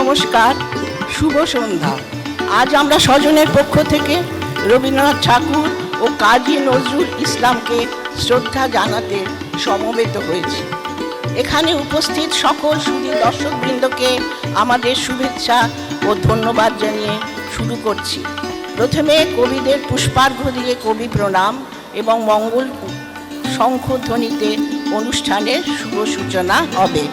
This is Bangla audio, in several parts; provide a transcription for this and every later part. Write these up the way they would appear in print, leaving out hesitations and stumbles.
নমস্কার, শুভ সন্ধ্যা। আজ আমরা স্বজনের পক্ষ থেকে রবীন্দ্রনাথ ঠাকুর ও কাজী নজরুল ইসলামকে শ্রদ্ধা জানাতে সমবেত হয়েছি। এখানে উপস্থিত সকল সুধী দর্শকবৃন্দকে আমাদের শুভেচ্ছা ও ধন্যবাদ জানিয়ে শুরু করছি। প্রথমে কবিদের পুষ্পার্ঘ্য দিয়ে কবি প্রণাম এবং মঙ্গল শঙ্খধ্বনিতে অনুষ্ঠানের শুভ সূচনা হবে।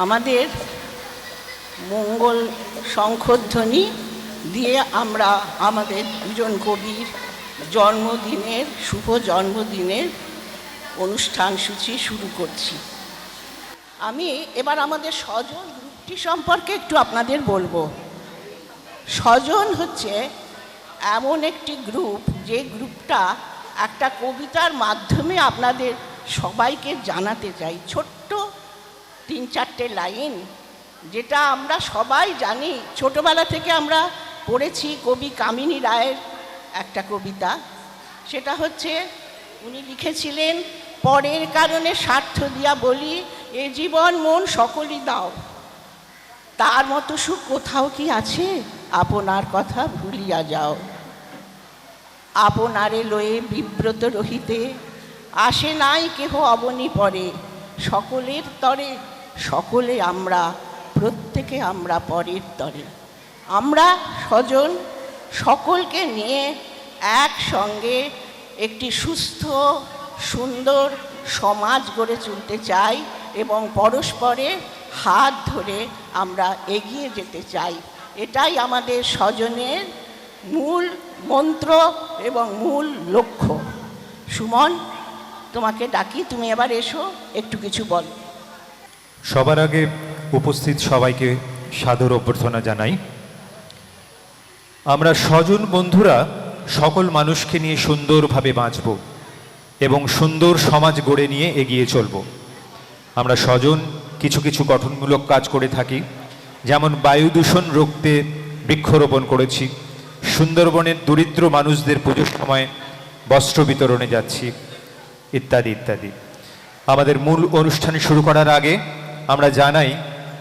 আমাদের মঙ্গল শঙ্খধ্বনি দিয়ে আমরা আমাদের দুজন কবির জন্মদিনের শুভ জন্মদিনের অনুষ্ঠান সূচি শুরু করছি। আমি এবার আমাদের স্বজন গ্রুপটি সম্পর্কে একটু আপনাদের বলবো। স্বজন হচ্ছে এমন একটি গ্রুপ, যে গ্রুপটা একটা কবিতার মাধ্যমে আপনাদের সবাইকে জানাতে চাই। ছোট্ট 3-4টে লাইন, যেটা আমরা সবাই জানি, ছোটবেলা থেকে আমরা পড়েছি কবি কামিনী রায়ের একটা কবিতা। সেটা হচ্ছে, উনি লিখেছিলেন, পরের কারণে স্বার্থ দিয়া বলি, এ জীবন মন সকলই দাও, তার মতো সুখ কোথাও কি আছে, আপনার কথা ভুলিয়া যাও। আপনারে লয়ে বিব্রত রহিতে, আসে নাই কেহ অবনী পরে, সকলের তরে সকলে আমরা, প্রত্যেকে আমরা পরের তরে। আমরা স্বজন সকলকে নিয়ে একসঙ্গে একটি সুস্থ সুন্দর সমাজ গড়ে তুলতে চাই এবং পরস্পরের হাত ধরে আমরা এগিয়ে যেতে চাই। এটাই আমাদের স্বজনের মূল মন্ত্র এবং মূল লক্ষ্য। সুমন, তোমাকে ডাকি, তুমি এবার এসো, একটু কিছু বল। সবার আগে উপস্থিত সবাইকে সাদর অভ্যর্থনা জানাই। আমরা স্বজন বন্ধুরা সকল মানুষকে নিয়ে সুন্দরভাবে বাঁচব এবং সুন্দর সমাজ গড়ে নিয়ে এগিয়ে চলব। আমরা স্বজন কিছু কিছু গঠনমূলক কাজ করে থাকি, যেমন বায়ু দূষণ রুখতে বৃক্ষরোপণ করেছি, সুন্দরবনের দরিদ্র মানুষদের পুজোর সময় বস্ত্র বিতরণে যাচ্ছি, ইত্যাদি ইত্যাদি। আমাদের মূল অনুষ্ঠান শুরু করার আগে আমরা জানাই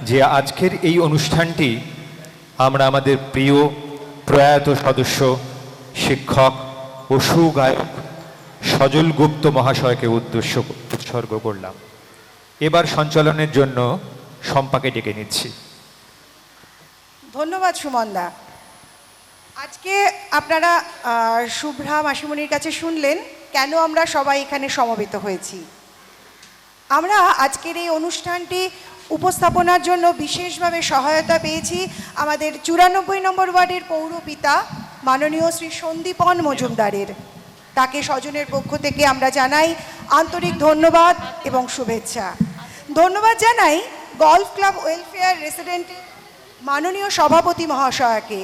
যে আজকের এই অনুষ্ঠানটি আমরা আমাদের প্রিয় প্রয়াত সদস্য, শিক্ষক ও সুগায়ক সজল গুপ্ত মহাশয়কে উৎসর্গ করলাম। এবার সঞ্চালনের জন্য শম্পাকে ডেকে নিচ্ছি। ধন্যবাদ সুমনদা। আজকে আপনারা শুভ্রা মাসিমণির কাছে শুনলেন কেন আমরা সবাই এখানে সমবেত হয়েছি। আমরা আজকের এই অনুষ্ঠানটি উপস্থাপনার জন্য বিশেষভাবে সহায়তা পেয়েছি আমাদের 94 নম্বর ওয়ার্ডের পৌরপিতা মাননীয় শ্রী সন্দীপন মজুমদারের। তাকে স্বজনের পক্ষ থেকে আমরা জানাই আন্তরিক ধন্যবাদ এবং শুভেচ্ছা। ধন্যবাদ জানাই গলফ ক্লাব ওয়েলফেয়ার রেসিডেন্টের মাননীয় সভাপতি মহাশয়কে।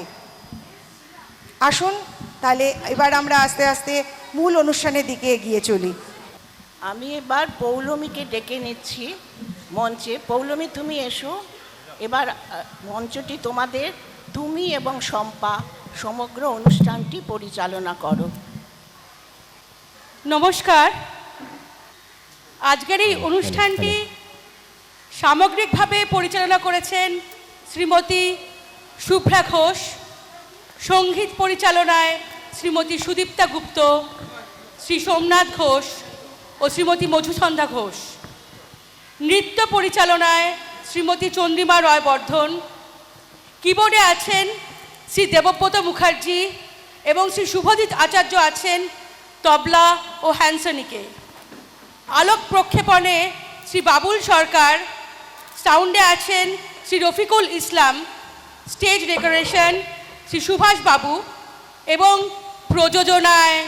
আসুন তাহলে এবার আমরা আস্তে আস্তে মূল অনুষ্ঠানের দিকে এগিয়ে চলি। আমি এবার পৌলমীকে ডেকে নিচ্ছি মঞ্চে। পৌলমী, তুমি এসো। এবার মঞ্চটি তোমাদের, তুমি এবং শম্পা সমগ্র অনুষ্ঠানটি পরিচালনা করো। নমস্কার। আজকের এই অনুষ্ঠানটি সামগ্রিকভাবে পরিচালনা করেছেন শ্রীমতী শুভ্রা ঘোষ, সঙ্গীত পরিচালনায় শ্রীমতী সুদীপ্তা গুপ্ত, শ্রী সোমনাথ ঘোষ ও শ্রীমতী মধুসন্ধ্যা ঘোষ, নৃত্য পরিচালনায় শ্রীমতী চন্দ্রিমা রয় বর্ধন, কিবোর্ডে আছেন শ্রী দেবব্রত মুখার্জি এবং শ্রী শুভজিৎ আচার্য আছেন তবলা ও হ্যান্সনিকে, আলোক প্রক্ষেপণে শ্রী বাবুল সরকার, সাউন্ডে আছেন শ্রী রফিকুল ইসলাম, স্টেজ ডেকোরেশন শ্রী সুভাষ বাবু এবং প্রযোজনায়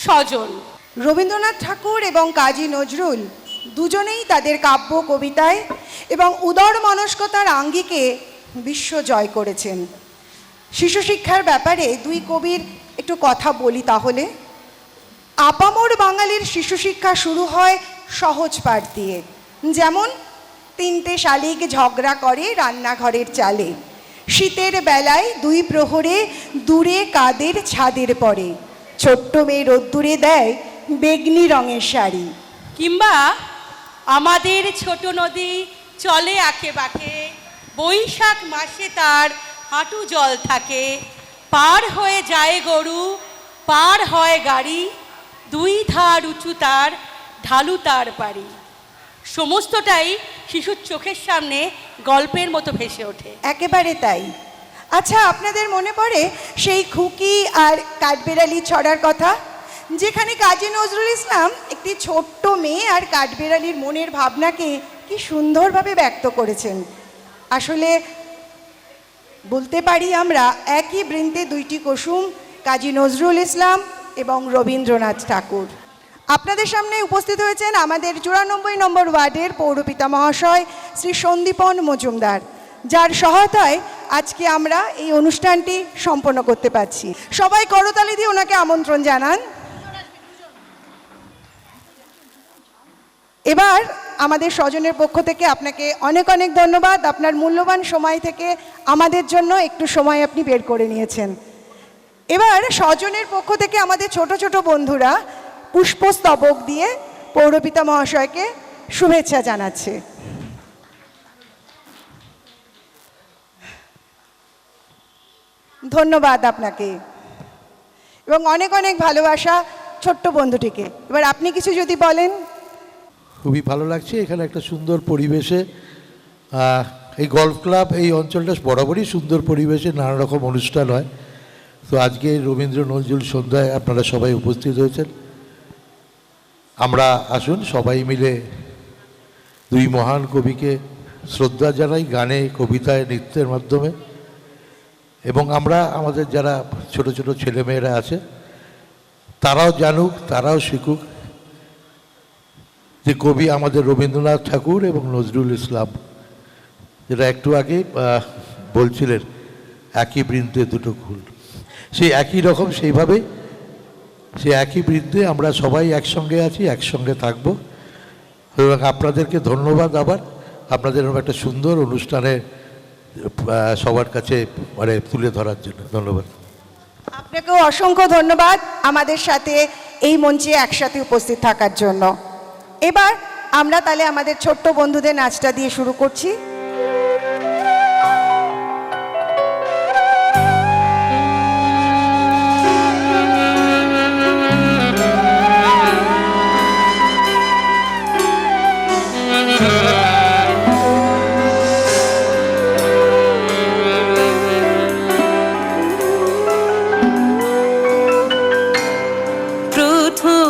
সজন। রবীন্দ্রনাথ ঠাকুর এবং কাজী নজরুল দুজনেই তাদের কাব্য কবিতায় এবং উদার মনস্কতার আঙ্গিকে বিশ্ব জয় করেছেন। শিশু শিক্ষার ব্যাপারে দুই কবির একটু কথা বলি তাহলে। আপামর বাঙালির শিশু শিক্ষা শুরু হয় সহজ পাঠ দিয়ে, যেমন তিনটে শালিক ঝগড়া করে রান্নাঘরের চালে, শীতের বেলায় দুই প্রহরে দূরে কাদের ছাদের পরে, ছোট্ট মেয়ে রোদ্দুরে দেয় বেগনি রঙের শাড়ি। কিংবা আমাদের ছোট নদী চলে আঁকে বাঁকে, বৈশাখ মাসে তার হাঁটু জল থাকে, পার হয়ে যায় গরু পার হয় গাড়ি, দুই ধার উঁচু তার ঢালু তার পারি। সমস্তটাই শিশুর চোখের সামনে গল্পের মতো ভেসে ওঠে। একেবারে তাই। আচ্ছা, আপনাদের মনে পড়ে সেই খুকি আর কাঠবেড়ালি ছড়ার কথা, যেখানে কাজী নজরুল ইসলাম একটি ছোট্ট মেয়ে আর কাঠবেড়ালির মনের ভাবনাকে কি সুন্দরভাবে ব্যক্ত করেছেন। আসলে বলতে পারি আমরা একই বৃন্তে দুইটি কুসুম, কাজী নজরুল ইসলাম এবং রবীন্দ্রনাথ ঠাকুর। আপনাদের সামনে উপস্থিত হয়েছেন আমাদের 94 নম্বর ওয়ার্ডের পৌরপিতা মহাশয় শ্রী সন্দীপন মজুমদার, যার সহায়তায় আজকে আমরা এই অনুষ্ঠানটি সম্পন্ন করতে পারছি। সবাই করতালি দিয়ে ওনাকে আমন্ত্রণ জানান। এবার আমাদের স্বজনের পক্ষ থেকে আপনাকে অনেক অনেক ধন্যবাদ। আপনার মূল্যবান সময় থেকে আমাদের জন্য একটু সময় আপনি বের করে নিয়েছেন। এবার স্বজনের পক্ষ থেকে আমাদের ছোট ছোট বন্ধুরা পুষ্পস্তবক দিয়ে পৌরপিতা মহাশয়কে শুভেচ্ছা জানাচ্ছে। ধন্যবাদ আপনাকে এবং অনেক অনেক ভালোবাসা ছোট্ট বন্ধুটিকে। এবার আপনি কিছু যদি বলেন। খুবই ভালো লাগছে এখানে একটা সুন্দর পরিবেশে, এই গল্ফ ক্লাব এই অঞ্চলটা বরাবরই সুন্দর পরিবেশে নানা রকম অনুষ্ঠান হয়। তো আজকে রবীন্দ্র নজরুল সন্ধ্যায় আপনারা সবাই উপস্থিত হয়েছেন। আমরা আসুন সবাই মিলে দুই মহান কবিকে শ্রদ্ধা জানাই গানে, কবিতায়, নৃত্যের মাধ্যমে। এবং আমরা আমাদের যারা ছোট ছোট ছেলেমেয়েরা আছে তারাও জানুক, তারাও শিখুক যে কবি আমাদের রবীন্দ্রনাথ ঠাকুর এবং নজরুল ইসলাম, যেটা একটু আগে বলছিলেন একই বৃন্তে দুটো ফুল, সেই একই রকম সেইভাবেই সেই একই বৃন্তে আমরা সবাই একসঙ্গে আছি, একসঙ্গে থাকব। এবং আপনাদেরকে ধন্যবাদ আবার আপনাদের একটা সুন্দর অনুষ্ঠানে সবার কাছে তুলে ধরার জন্য। ধন্যবাদ। আপনাকেও অসংখ্য ধন্যবাদ আমাদের সাথে এই মঞ্চে একসাথে উপস্থিত থাকার জন্য। এবার আমরা তাহলে আমাদের ছোট্ট বন্ধুদের নাচটা দিয়ে শুরু করছি। প্রথম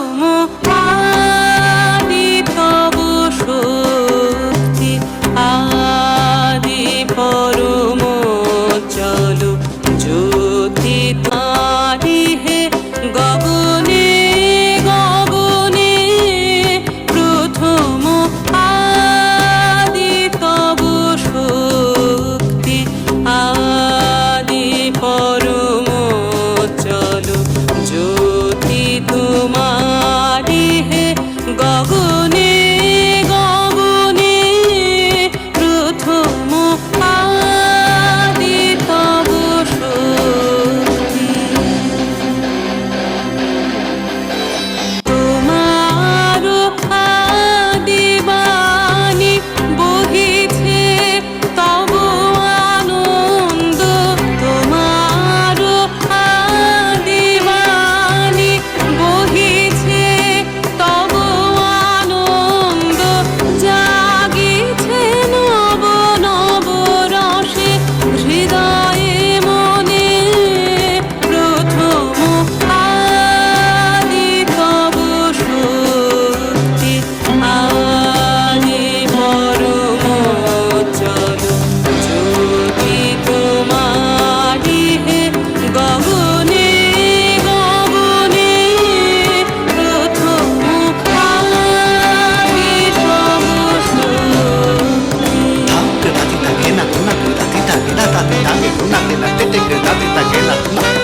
ke na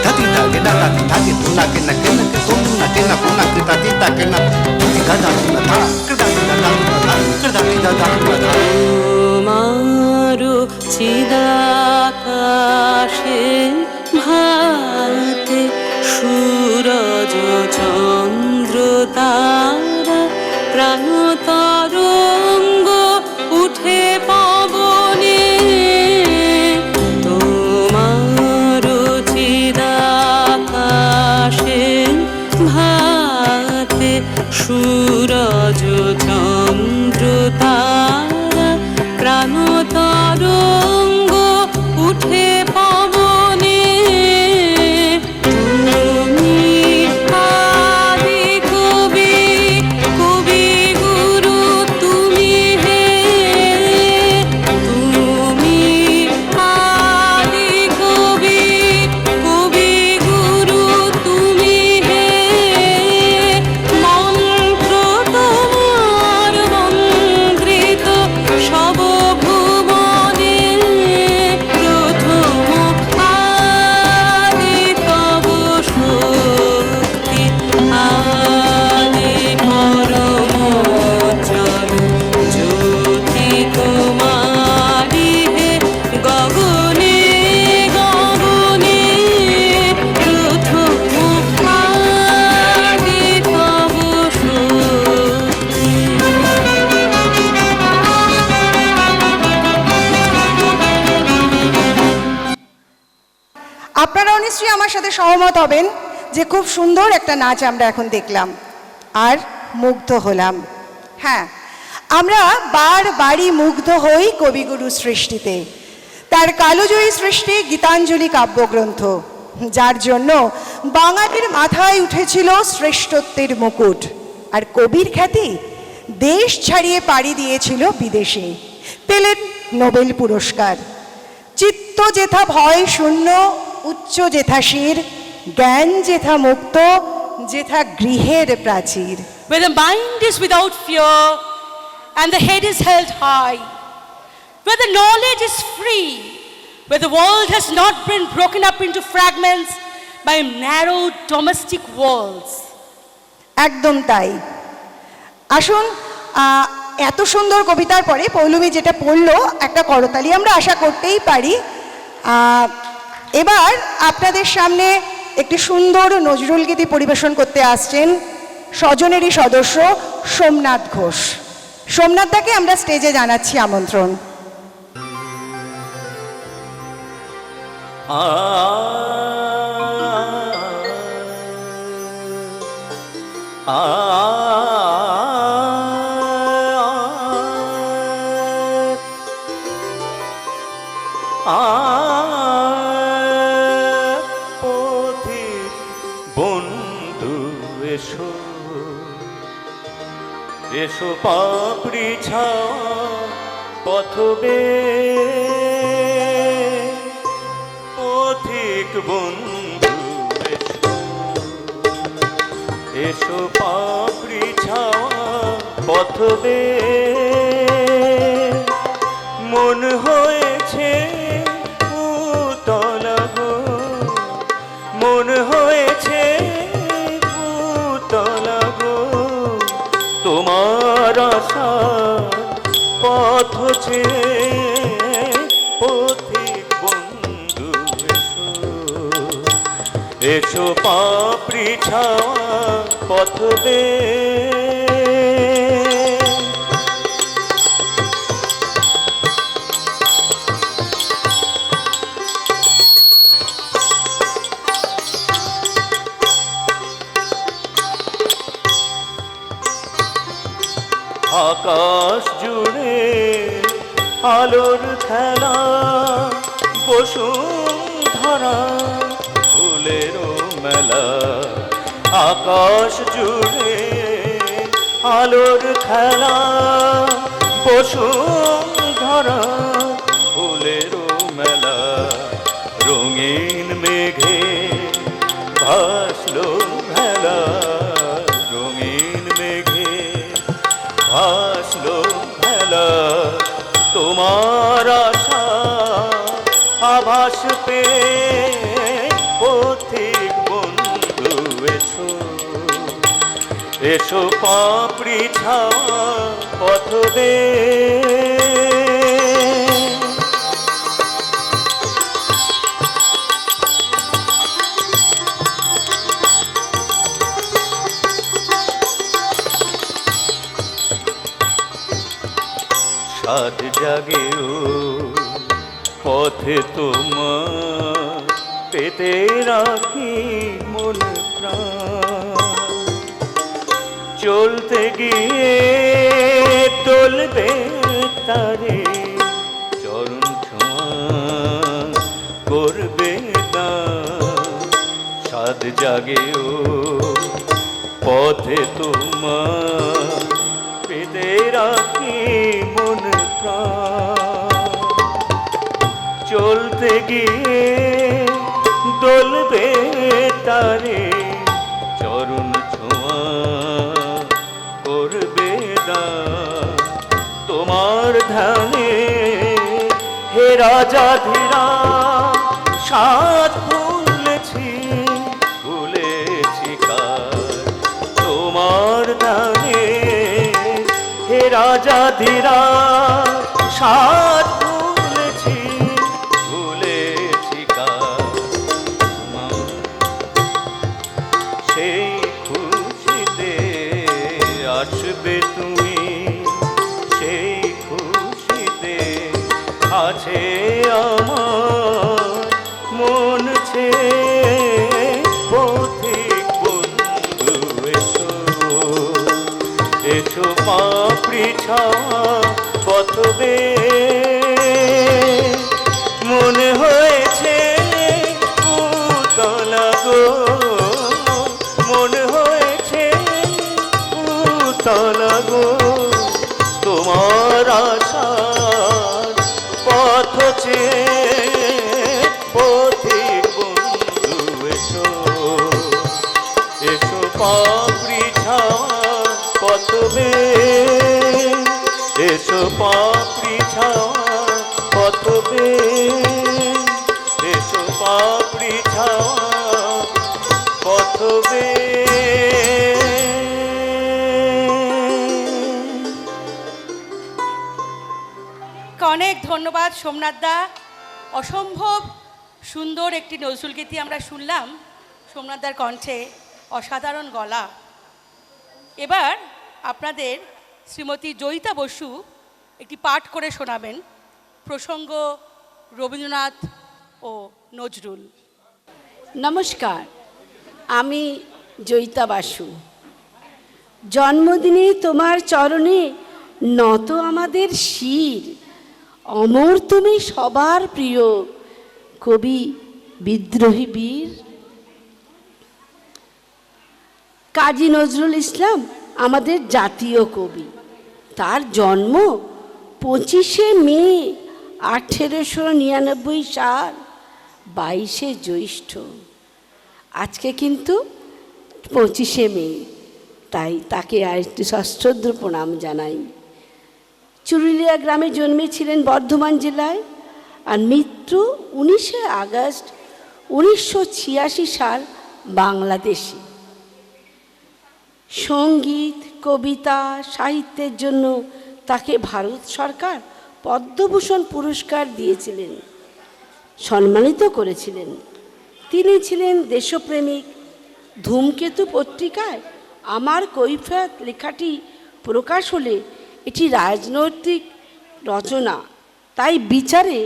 tati ta ke na tati tati na ke na tum na ke na tati ta ke na ga da na ta ga da na ta ga da ga da na ta তোমারো চিদাকাশে ভাতে সূরজ চন্দ্র তারা প্রাণ তরঙ্গ উঠে পবনে তোমারো চিদাকাশে ভাতে সূরজ চন্দ্র তারা প্রাণ তরঙ্গ উঠে পবনে তুমি আদি কবি কবি গুরু তুমি হে তুমি আদি কবি কবি গুরু তুমি হে মন্ত্র তোমার মন্ত্রিত সব ভুবনে প্রথম আদি তব শক্তি আদি পরম চর জ্যোতি তোমারি হে গগনে গগনে প্রথম আদি তব শক্তি আপনারাও নিশ্চয়ই আমার সাথে সহমত হবেন যে খুব সুন্দর একটা নাচ আমরা এখন দেখলাম আর মুগ্ধ হলাম। হ্যাঁ, আমরা বারবারই মুগ্ধ হই কবিগুরু সৃষ্টিতে, তার কালজয়ী সৃষ্টি গীতাঞ্জলি কাব্যগ্রন্থ, যার জন্য বাঙালির মাথায় উঠেছিল শ্রেষ্ঠত্বের মুকুট, আর কবির খ্যাতি দেশ ছাড়িয়ে পাড়ি দিয়েছিল বিদেশে, পেলেন নোবেল পুরস্কার। চিত্ত যেথা ভয় শূন্য, উচ্চ যেথা শির, জ্ঞান যেথা মুক্ত, যেথা গৃহের প্রাচীর। Where the mind is without fear and the head is held high, where the knowledge is free, where the world has not been broken up into fragments by narrow domestic walls. একদম তাই। আসুন, এত সুন্দর কবিতার পরে পৌলমী যেটা পড়লো, একটা করতালি আমরা আশা করতেই পারি। এবার আপনাদের সামনে একটি সুন্দর নজরুল গীতি পরিবেশন করতে আসছেন স্বজনেরই সদস্য সোমনাথ ঘোষ। সোমনাথদাকে আমরা স্টেজে জানাচ্ছি আমন্ত্রণ। পথিক বন্ধু এসো এসো পাপড়ি ছাওয়া পথবে, পথিক বন্ধু এসো এসো পাপড়ি ছাওয়া পথবে, মন হয়েছে উতলা গো, মন হয়েছে উতলা গো, তোমার আশা পথ চেয়ে পথিক বন্ধু এসো এসো পাপড়ি ছাওয়া পথবে। আকাশ জুড়ে আলোর খেলা, বসুন্ধরা ফুলের মেলা, আকাশ জুড়ে আলোর খেলা, বসুন্ধরা ফুলের মেলা, রঙিন মেঘে ভাসলো ভেলা, রঙিন মেঘে ভাসলো ভেলা, তোমার আশা আভাস পেয়ে এসো পাপড়ি ছাওয়া পথবে সাত জাগেও পথে তোমার পেতে রাখি মন প্রাণ চলতে গিয়ে চলবে তারে চরণ ছোঁয়া করবে দান সাত জাগেও পথে তোমার পেতে রাখি মন প্রাণ চলতে গিয়ে দোলবে তারে চরণ ছোঁয়া করবে দান তোমার ধ্যানে হে রাজা ধীরা সাত ভুলেছি ভুলেছি কার তোমার ধ্যানে হে রাজা ধীরা সাত ভুলেছি ভুলেছি কার সেই খুশিতে আসবে তুমি সেই খুশিতে আছে আমার মন ছে পথিক বন্ধু এসো এসো পাপড়ি ছাওয়া পথবে মনে হয়েছে উতলা গো মনে হয়েছে উতলা গো তোমার আশার পথ চেয়ে পথিক বন্ধু এসো এসো পাপড়ি ছাওয়া পথবে এসো পাপড়ি ছাওয়া পথবে এসো পাপড়ি ছাওয়া পথবে অনেক ধন্যবাদ সোমনাথ দা অসম্ভব সুন্দর একটি নজরুলগীতি আমরা শুনলাম সোমনাথ দার কণ্ঠে অসাধারণ গলা এবার আপনাদের শ্রীমতী জয়িতা বসু একটি পাঠ করে শোনাবেন প্রসঙ্গ রবীন্দ্রনাথ ও নজরুল। নমস্কার, আমি জয়িতা বাসু। জন্মদিনে তোমার চরণে নত আমাদের শির, অমর তুমি সবার প্রিয় কবি বিদ্রোহী বীর। কাজী নজরুল ইসলাম আমাদের জাতীয় কবি। তার জন্ম 25শে মে 1899 সাল 22শে জ্যৈষ্ঠ। আজকে কিন্তু 25শে মে, তাই তাকে আর একটু সশ্রদ্ধ প্রণাম জানাই। চুরুলিয়া গ্রামে জন্মেছিলেন বর্ধমান জেলায়, আর মৃত্যু 19শে আগস্ট 1986 সাল বাংলাদেশে। সঙ্গীত, কবিতা, সাহিত্যের জন্য তাকে ভারত সরকার পদ্মভূষণ পুরস্কার দিয়েছিলেন, সম্মানিত করেছিলেন। তিনি ছিলেন দেশপ্রেমিক। ধূমকেতু পত্রিকায় আমার কৈফিয়ত লেখাটি প্রকাশ হলে এটি রাজনৈতিক রচনা, তাই বিচারে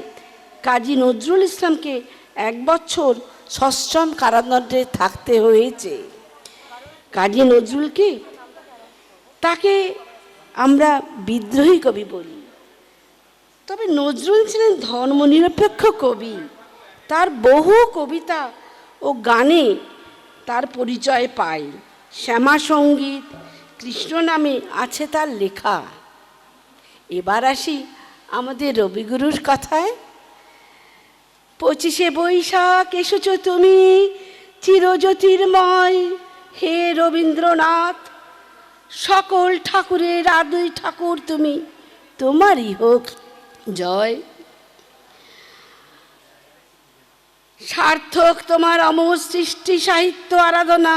কাজী নজরুল ইসলামকে 1 বছর সশ্রম কারাদণ্ডে থাকতে হয়েছে। কাজী নজরুলকে তাকে আমরা বিদ্রোহী কবি বলি, তবে নজরুল ছিলেন ধর্মনিরপেক্ষ কবি। তার বহু কবিতা ও গানে তার পরিচয় পাই। শ্যামা সঙ্গীত, কৃষ্ণ নামে আছে তার লেখা। এবার আসি আমাদের রবিগুরুর কথায়। 25শে বৈশাখ এসেছো তুমি চিরজ্যোতির্ময় হে রবীন্দ্রনাথ, সকল ঠাকুরের আদি ঠাকুর তুমি, তোমারই হোক জয়। সার্থক তোমার অমর সৃষ্টি সাহিত্য আরাধনা,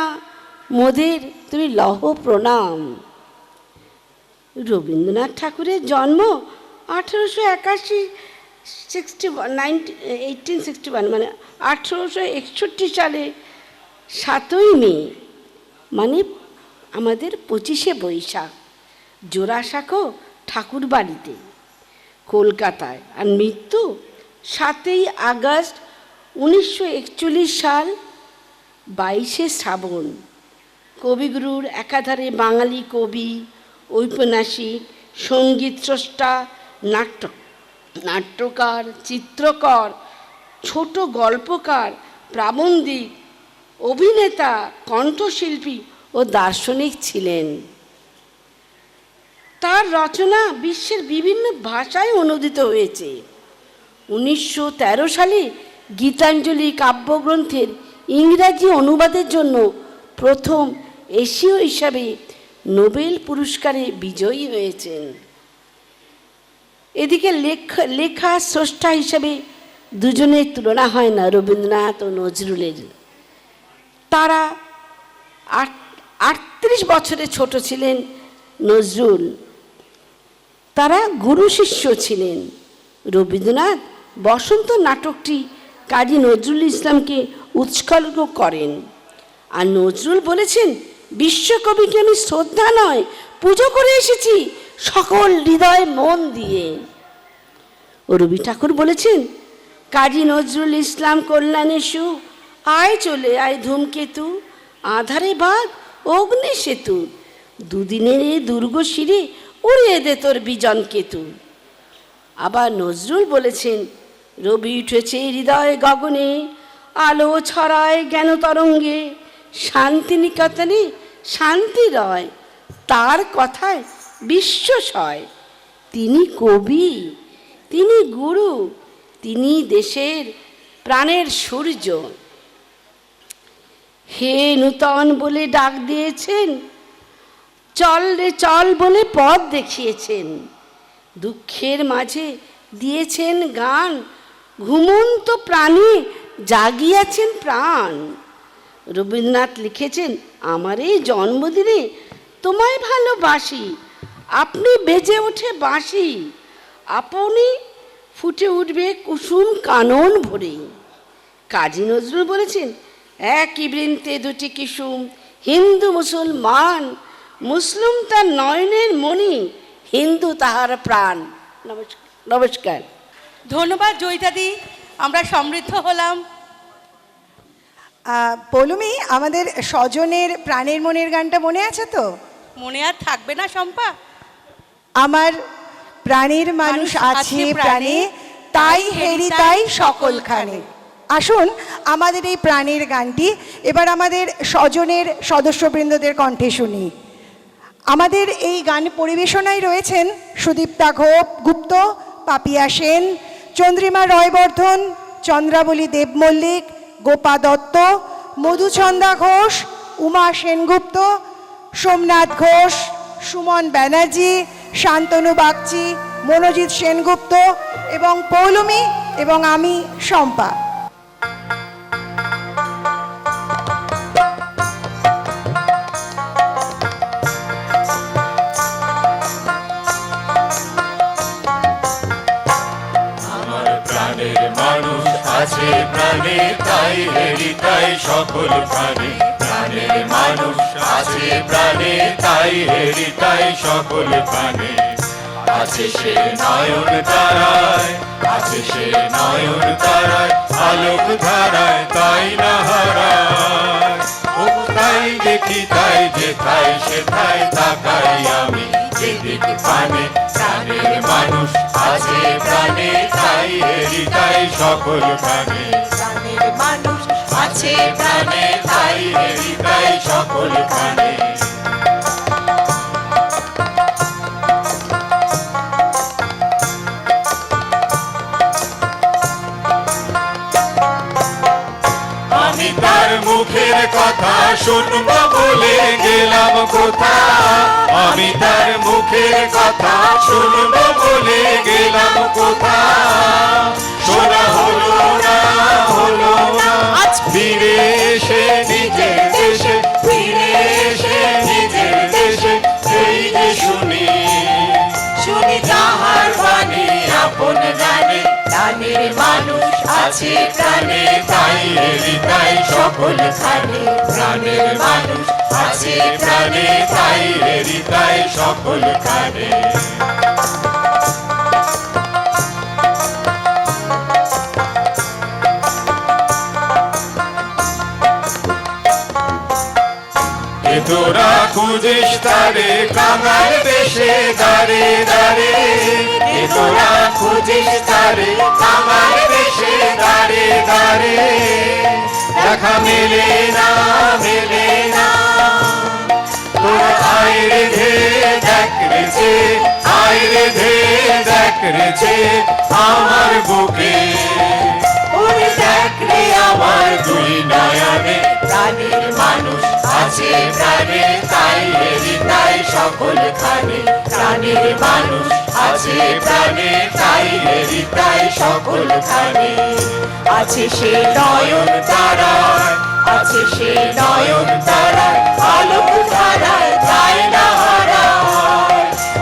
মোদের তুমি লহ প্রণাম। রবীন্দ্রনাথ ঠাকুরের জন্ম 1861 মানে 1861 সালে 7ই মে, মানে আমাদের 25শে বৈশাখ, জোড়াসাঁকো ঠাকুর বাড়িতে কলকাতায়। আর মৃত্যু 7ই আগস্ট 1941 সাল 22শে শ্রাবণ। কবিগুরুর একাধারে বাঙালি কবি, ঔপন্যাসিক, সঙ্গীত স্রষ্টা, নাট্যকার, চিত্রকর, ছোট গল্পকার, প্রাবন্ধিক, অভিনেতা, কণ্ঠশিল্পী ও দার্শনিক ছিলেন। তার রচনা বিশ্বের বিভিন্ন ভাষায় অনুদিত হয়েছে। 1913 সালে গীতাঞ্জলি কাব্যগ্রন্থের ইংরাজি অনুবাদের জন্য প্রথম এশীয় হিসাবে নোবেল পুরস্কারে বিজয়ী হয়েছেন। এদিকে লেখা স্রষ্টা হিসাবে দুজনের তুলনা হয় না রবীন্দ্রনাথ ও নজরুলের। তারা 38 বছরের ছোট ছিলেন নজরুল। তারা গুরু শিষ্য ছিলেন। রবীন্দ্রনাথ বসন্ত নাটকটি কাজী নজরুল ইসলামকে উৎসর্গ করেন। আর নজরুল বলেছেন, বিশ্বকবিকে আমি শ্রদ্ধা নয় পুজো করে এসেছি সকল হৃদয় মন দিয়ে। ও রবি ঠাকুর বলেছেন, কাজী নজরুল ইসলাম কল্যাণেশু, আয় চলে আয় ধূমকেতু, আধারে বাঘ অগ্নি সেতু, দুদিনের এ দুর্গ শিরে উড়িয়ে দে তোর বিজন কেতু। আবার নজরুল বলেছেন, রবি উঠেছে হৃদয় গগনে, আলো ছড়ায় জ্ঞান তরঙ্গে, শান্তিনিকেতনে শান্তি রয়, তার কথায় বিশ্বসয়। তিনি কবি, তিনি গুরু, তিনি দেশের প্রাণের সূর্য। হে নূতন বলে ডাক দিয়েছেন, চল রে চল বলে পথ দেখিয়েছেন, দুঃখের মাঝে দিয়েছেন গান, ঘুমন্ত প্রাণী জাগিয়েছেন প্রাণ। রবীন্দ্রনাথ লিখেছেন, আমার এই জন্মদিনে তোমায় ভালোবাসি, আপনি বেজে ওঠে বাঁশি, আপনি ফুটে উঠবে কুসুম কানন ভরে। কাজী নজরুল বলেছেন, একই বৃন্তে দুটি কুসুম, হিন্দু মুসলমান, মুসলিম তার নয়নের মণি, হিন্দু তাহার প্রাণ। নমস্কার। ধন্যবাদ জয়িতাদি, আমরা সমৃদ্ধ হলাম। পৌলমী, আমাদের স্বজনের প্রাণের মনের গানটা মনে আছে তো? মনে আর থাকবে না শম্পা? আমার প্রাণের মানুষ আছে প্রাণে, তাই হেরি তাই সকলখানে। আসুন আমাদের এই প্রাণের গানটি এবার আমাদের স্বজনের সদস্যবৃন্দদের কণ্ঠে শুনি। আমাদের এই গান পরিবেশনায় রয়েছেন সুদীপ্তা গুপ্ত, পাপিয়া সেন, চন্দ্রিমা রয়বর্ধন, চন্দ্রাবলী দেব মল্লিক, গোপা দত্ত, মধুচন্দা ঘোষ, উমা সেনগুপ্ত, সোমনাথ ঘোষ, সুমন ব্যানার্জি, শান্তনু বাগচি, মনোজিৎ সেনগুপ্ত এবং পৌলমী এবং আমি শম্পা। মানুষ আছে প্রাণে, তাই হেরি তাই সকল প্রাণে। প্রাণের মানুষ আছে প্রাণে, তাই হেরি তাই সকল প্রাণে। আছে সে নয়ন তারায়, আছে সে নয়ন তারায়, আলোক ধারায় তাই না হারায়। ও তাই দেখি তাই যেথায় সেথায় তাকাই আমি, যেদিক পানে। প্রাণের মানুষ আছে প্রাণে, তাই হেরি তাই সকল প্রাণে। প্রাণের মানুষ আছে প্রাণে, তাই হেরি তাই সকল প্রাণে। আমি তার মুখের কথা শুনবো বলে গেলাম কোথা, আমি তার মুখের কথা শুনবো বলে গেলাম কোথা। শোনা হলো না, হলো না, ফিরে এসে নিজের দেশে ফিরে প্রাণের মানুষ আছে প্রাণে তাই হৃদয় সকল খানে প্রাণের মানুষ আছে প্রাণে তাই হৃদয় সকল খানে তোরা খুঁজিস তারে কাঙাল দেশে দাঁড়ে দাঁড়ে তোরা খুঁজিস তারে কাঙাল দেশে দাঁড়ে দাঁড়ে দেখা মেলে না তোরা আইরে ধে দেখ রেছে আইরে ধে দেখ রেছে আমার বুকে ওরে দেখ রে আমার দুই নয়নে প্রাণের মানুষ আছে প্রাণে তাই হৃদয় সকল খানে প্রাণের মানুষ আছে প্রাণে তাই হৃদয় সকল খানে আছে সে নয়ন তারায় আছে সে নয়ন তারায় আলোক ধারায় যায় না হারায়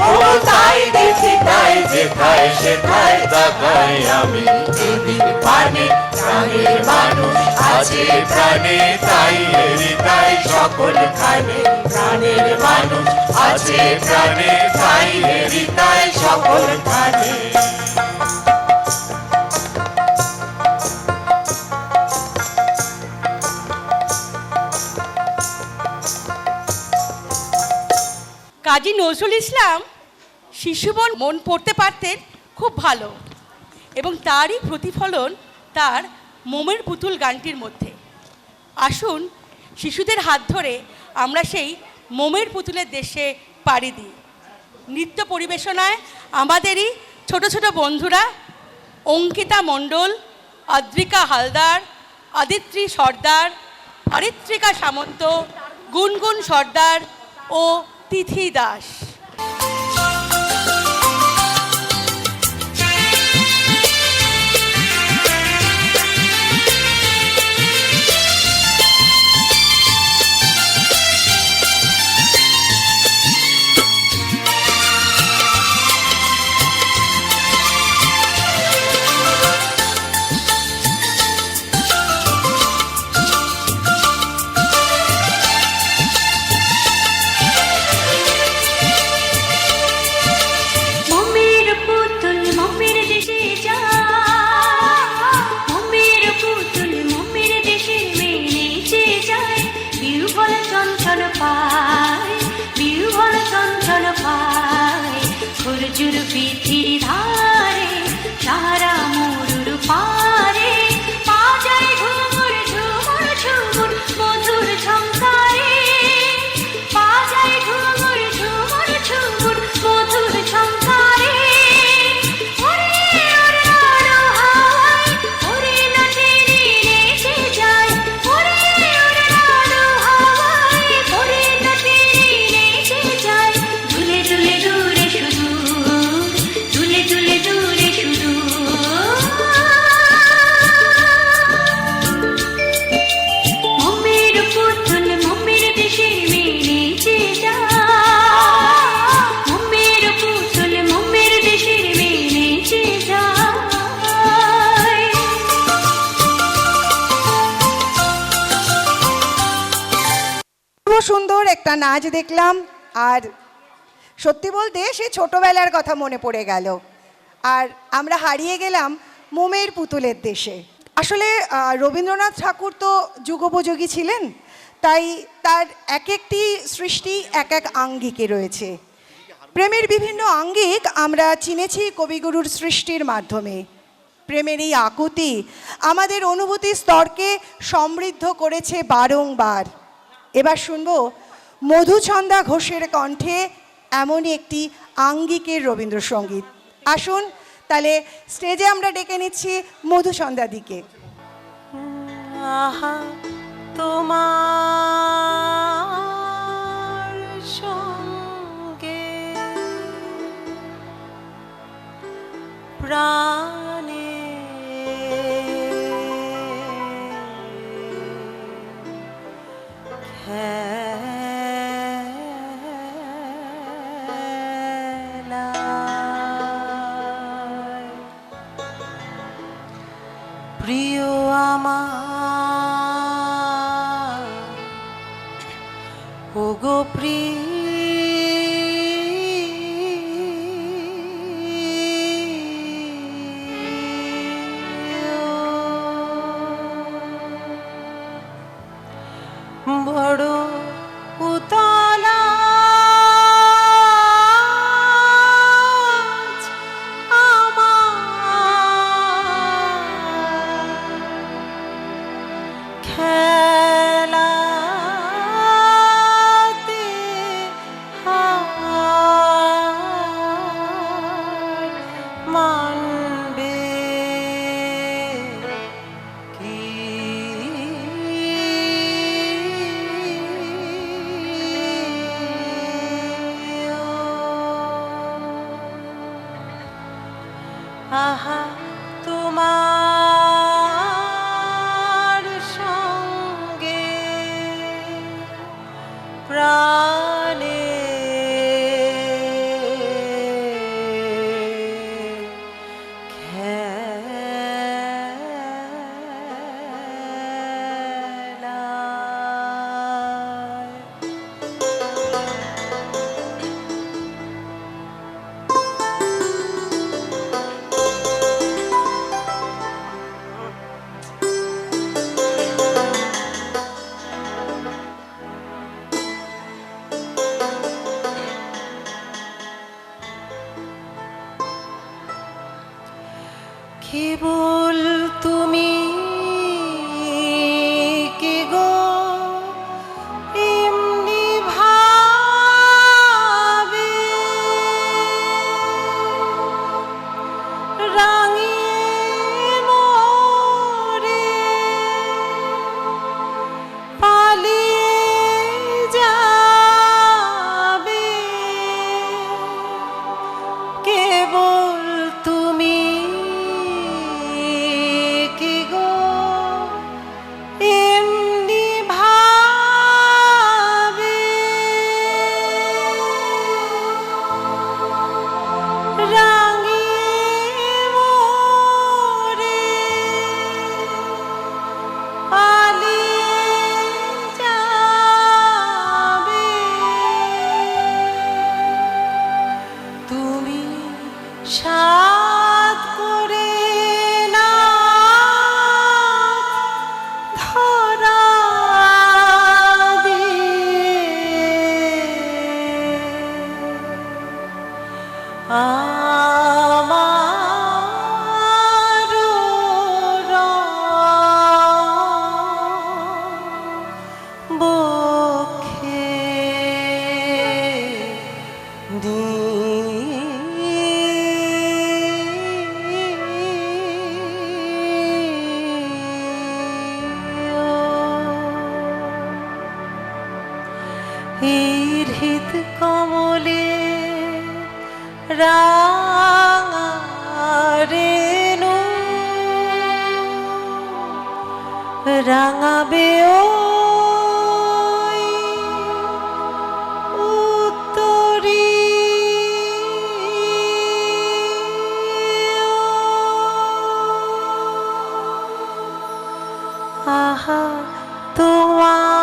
ও তাই দেখি তাই যেথায় সেথায় তাকাই আমি এদিক পানে প্রাণের মানুষ আছে প্রাণে তাই হৃদয় সকল খানে প্রাণের মানুষ আছে প্রাণে তাই হৃদয় সকল খানে কাজী নজরুল ইসলাম শিশুমন মন পড়তে পারতেন খুব ভালো এবং তারই প্রতিফলন তার মোমের পুতুল গানটির মধ্যে। আসুন শিশুদের হাত ধরে আমরা সেই মোমের পুতুলের দেশে পাড়ি দিই। নৃত্য পরিবেশনায় আমাদেরই ছোট ছোট বন্ধুরা অঙ্কিতা মণ্ডল, অদ্রিকা হালদার, অদিত্রী সর্দার, অরিত্রিকা সামন্ত, গুনগুন সর্দার ও তিথি দাস। সুন্দর একটা নাচ দেখলাম আর সত্যি বলতে সে ছোটবেলার কথা মনে পড়ে গেল আর আমরা হারিয়ে গেলাম মোমের পুতুলের দেশে। আসলে রবীন্দ্রনাথ ঠাকুর তো যুগোপযোগী ছিলেন, তাই তার এক একটি সৃষ্টি এক এক আঙ্গিকে রয়েছে। প্রেমের বিভিন্ন আঙ্গিক আমরা চিনেছি কবিগুরুর সৃষ্টির মাধ্যমে। প্রেমের এই আকুতি আমাদের অনুভূতি স্তরকে সমৃদ্ধ করেছে বারংবার। এবার শুনবো মধুছন্দা ঘোষের কণ্ঠে এমনই একটি আঙ্গিকের রবীন্দ্রসঙ্গীত। আসুন তাহলে স্টেজে আমরা ডেকে নিচ্ছি মধুছন্দাদিকে। আহা তোমার সঙ্গে প্রাণে খেলা প্রিয় আমার ওগো বড় উতলা খেলাতে হার মানবে কি আহা তোমার সঙ্গে প্রাণে খেলায় কেবল তুমি কি গো এমনি ভাবে রাঙিয়ে মোরে পালিয়ে যাবে কেবল তুমি কি গো এমনি ভাবে রাঙিয়ে মোরে পালিয়ে যাবে তুমি সাধ করে না ধরা দিয়ে আমার বক্ষে এই হৃদ কমলে রাঙা রেণু রাঙাবে ওই উত্তরী আহা তোমার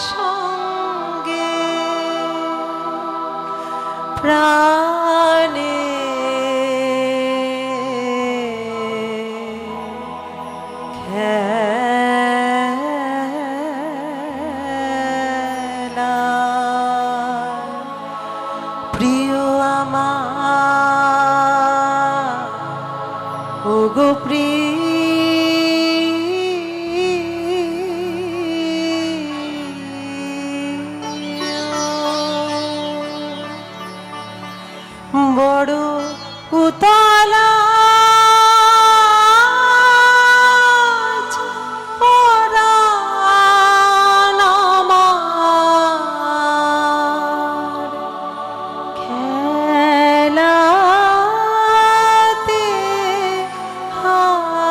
সঙ্গে প্রাণে খেলায় প্রিয় আমার ওগো বড় উতলা পরাণ আমার খেলাতে হার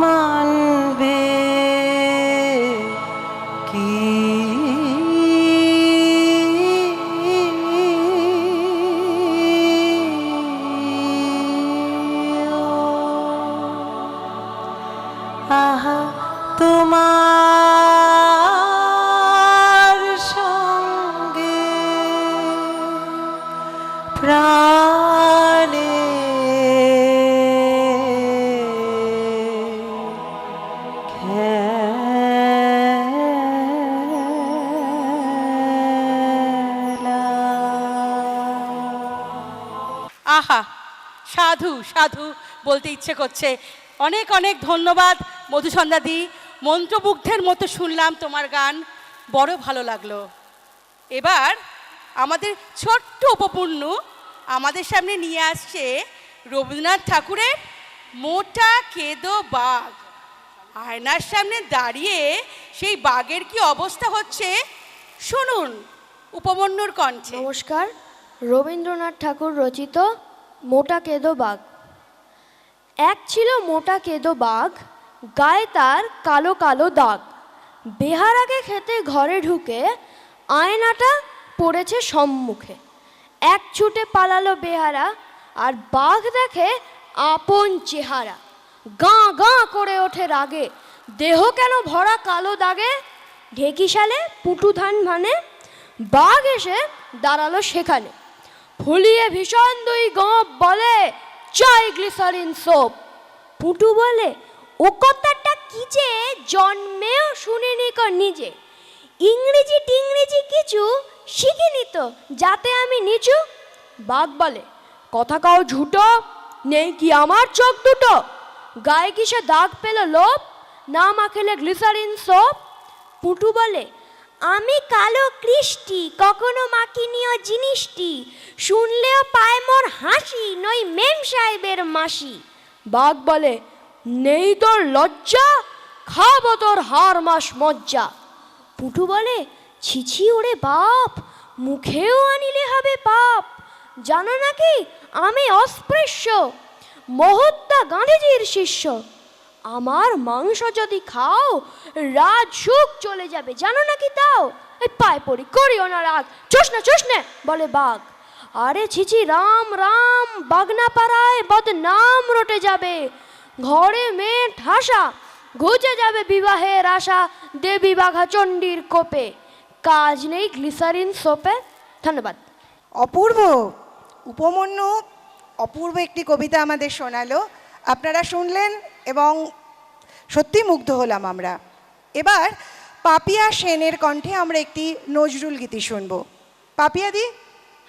মানবে কি আহা তোমার সঙ্গে প্রাণে আহা, সাধু সাধু বলতে ইচ্ছে করছে। অনেক অনেক ধন্যবাদ মধুসন্ধ্যাদি, মন্ত্রমুগ্ধের মতো শুনলাম তোমার গান, বড় ভালো লাগলো। এবার আমাদের ছোট্ট উপপূর্ণ আমাদের সামনে নিয়ে আসছে রবীন্দ্রনাথ ঠাকুরের মোটা কেদো বাঘ। আয়নার সামনে দাঁড়িয়ে সেই বাঘের কি অবস্থা হচ্ছে শুনুন উপমন্যুর কণ্ঠে। নমস্কার, রবীন্দ্রনাথ ঠাকুর রচিত মোটা কেদো বাঘ। এক ছিল মোটা কেদো বাঘ, গায়ে তার কালো কালো দাগ। বেহারাকে খেতে ঘরে ঢুকে আয়নাটা পড়েছে সম্মুখে। এক ছুটে পালালো বেহারা, আর বাঘ দেখে আপন চেহারা। গাঁ গাঁ করে ওঠে রাগে, দেহ কেন ভরা কালো দাগে। ঢেকিশালে পুটু ধান ভানে, বাঘ এসে দাঁড়ালো সেখানে। ফুলিয়ে ভীষণ দুই গোপ বলে, চাই গ্লিসারিন সোপ। পুটু বলে, ও কথাটা কি যে জন্মেও শুনিনি কো নিজে। ইংরেজি টিংরেজি কিছু শিখিনি তো, যাতে আমি নিচু। বাঘ বলে, কথা কাও ঝুটো, নেই কি আমার চোখ দুটো। গায়ে কিসে দাগ পেল লোপ, না মাখেলে গ্লিসারিন সোপ। পুটু বলে, আমি কালো কৃষ্টি, কখনো মাখিনিও জিনিসটি। শুনলেও পায় মোর হাসি, নই মেম সাহেবের মাসি। বাঘ বলে, নেই তোর লজ্জা, খাবো তোর হাড় মাস মজ্জা। পুটু বলে, ছিছি ওরে বাপ, মুখেও আনিলে হবে পাপ। জানো নাকি আমি অস্পৃশ্য, মহাত্মা গান্ধীজির শিষ্য। আমার মাংস যদি খাও, রাজ সুখ চলে যাবে, জানো নাকি তাও। এই পায়ে পড়ি, করিও না রাগ, চোষনে বলে বাঘ। আরে ছিছি রাম রাম, বাগনা পাড়ায় বদনাম রটে যাবে। ঘরে মেয়ে ঠাসা, ঘুচে যাবে বিবাহের আশা। দেবী বাঘা চণ্ডীর কোপে, কাজ নেই গ্লিসারিন সোপে। ধন্যবাদ। অপূর্ব উপমন্যু অপূর্ব একটি কবিতা আমাদের শোনালো, আপনারা শুনলেন এবং সত্যি মুগ্ধ হলাম আমরা। এবার পাপিয়া সেনের কণ্ঠে আমরা একটি নজরুল গীতি শুনব। পাপিয়া দি,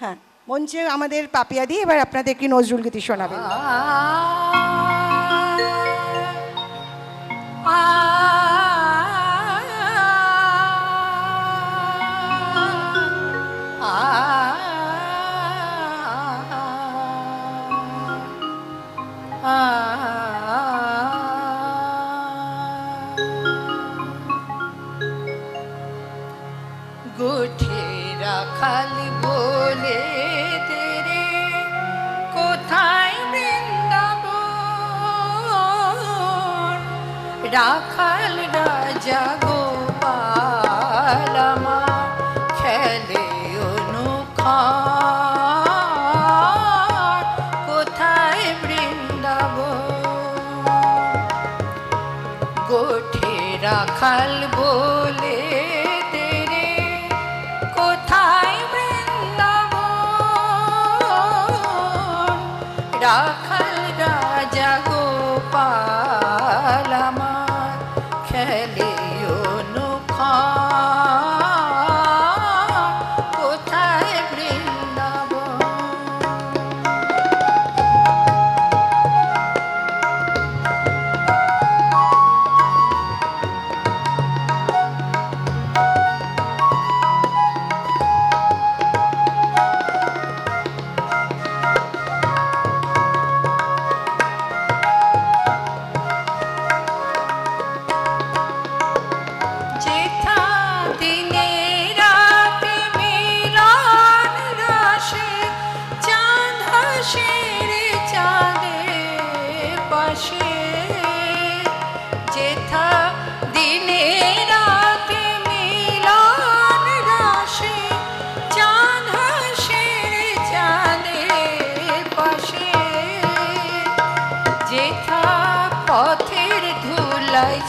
হ্যাঁ মঞ্চে আমাদের পাপিয়া দি এবার আপনাদের একটি নজরুল গীতি শোনাবেন। গোঠে রাখাল বলে তেরে, কোথায় বৃন্দাবন। রাখাল রাজা গোপাল আমার খেলে অনুক্ষণ, কোথায় বৃন্দাবন। গোঠে রাখাল বলে তেরে, কোথায় বৃন্দাবন। রাখাল রাজা গোপাল আমার খেলে অনুক্ষণ, কোথায় বৃন্দাবন।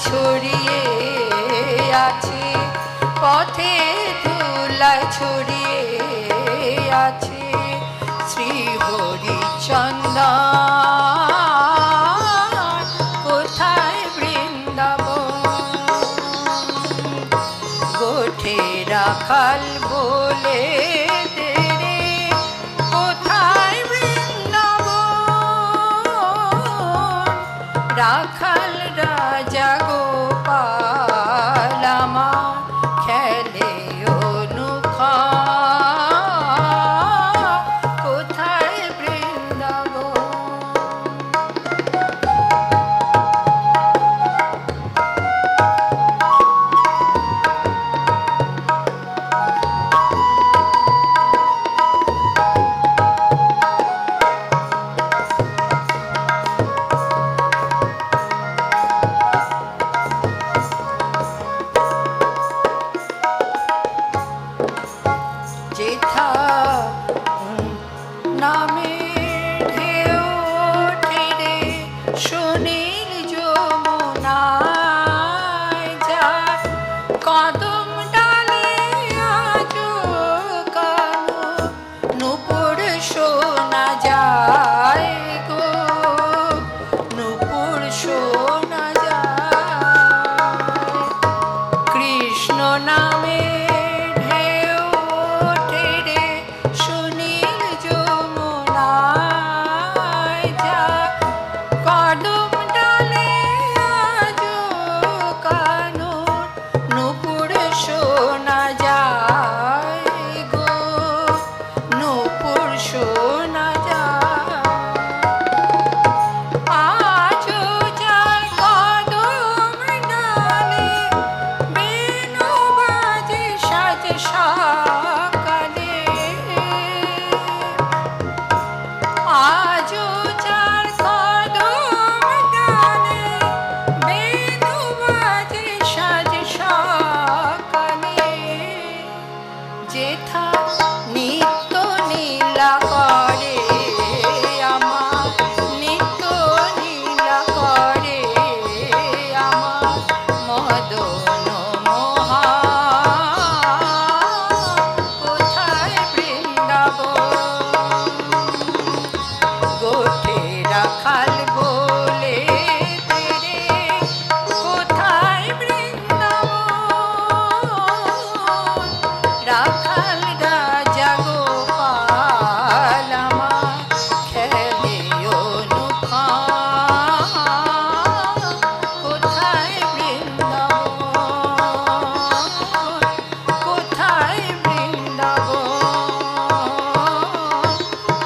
ছড়িয়ে আছে, পথে ধুলায় ছড়িয়ে আছে শ্রী হরিচন্দন, কোথায় বৃন্দাবন? গোঠে রাখাল বলে দে রে, কোথায় বৃন্দাবন? রাখাল রাজা গোপাল আমার খেলে অনুক্ষণ, কোথায় বৃন্দাবন? যেথা নামে ঢেউ ওঠে রে, সুনীল যমুনায় যায়, কদম ডালে আজো কানো নূপুর শোনা যায় গো, নূপুর শোনা যায়। কৃষ্ণ নামে ঢেউ ওঠে রে, সুনীল যমুনায় যায়, কদম ডালে আজো কানন নূপুর শোনা যায় গো, নূপুর শোনা যায়। আজো যায় কদম ডালে, বেণু বাজে সাজ সকালে। আজো যার কদম ডালে, বেণু বাজে সাজ সকালে। যেথা নিত্য নীলা করে আমার, নিত্য নীলা করে আমার মদন মোহন, কোথায় বৃন্দাবন? গোঠে রাখাল বলে দে রে, কোথায় বৃন্দাবন? রাখাল রাজা গোপাল আমার খেলে অনুক্ষণ, কোথায় বৃন্দাবন? কোথায় বৃন্দাবন?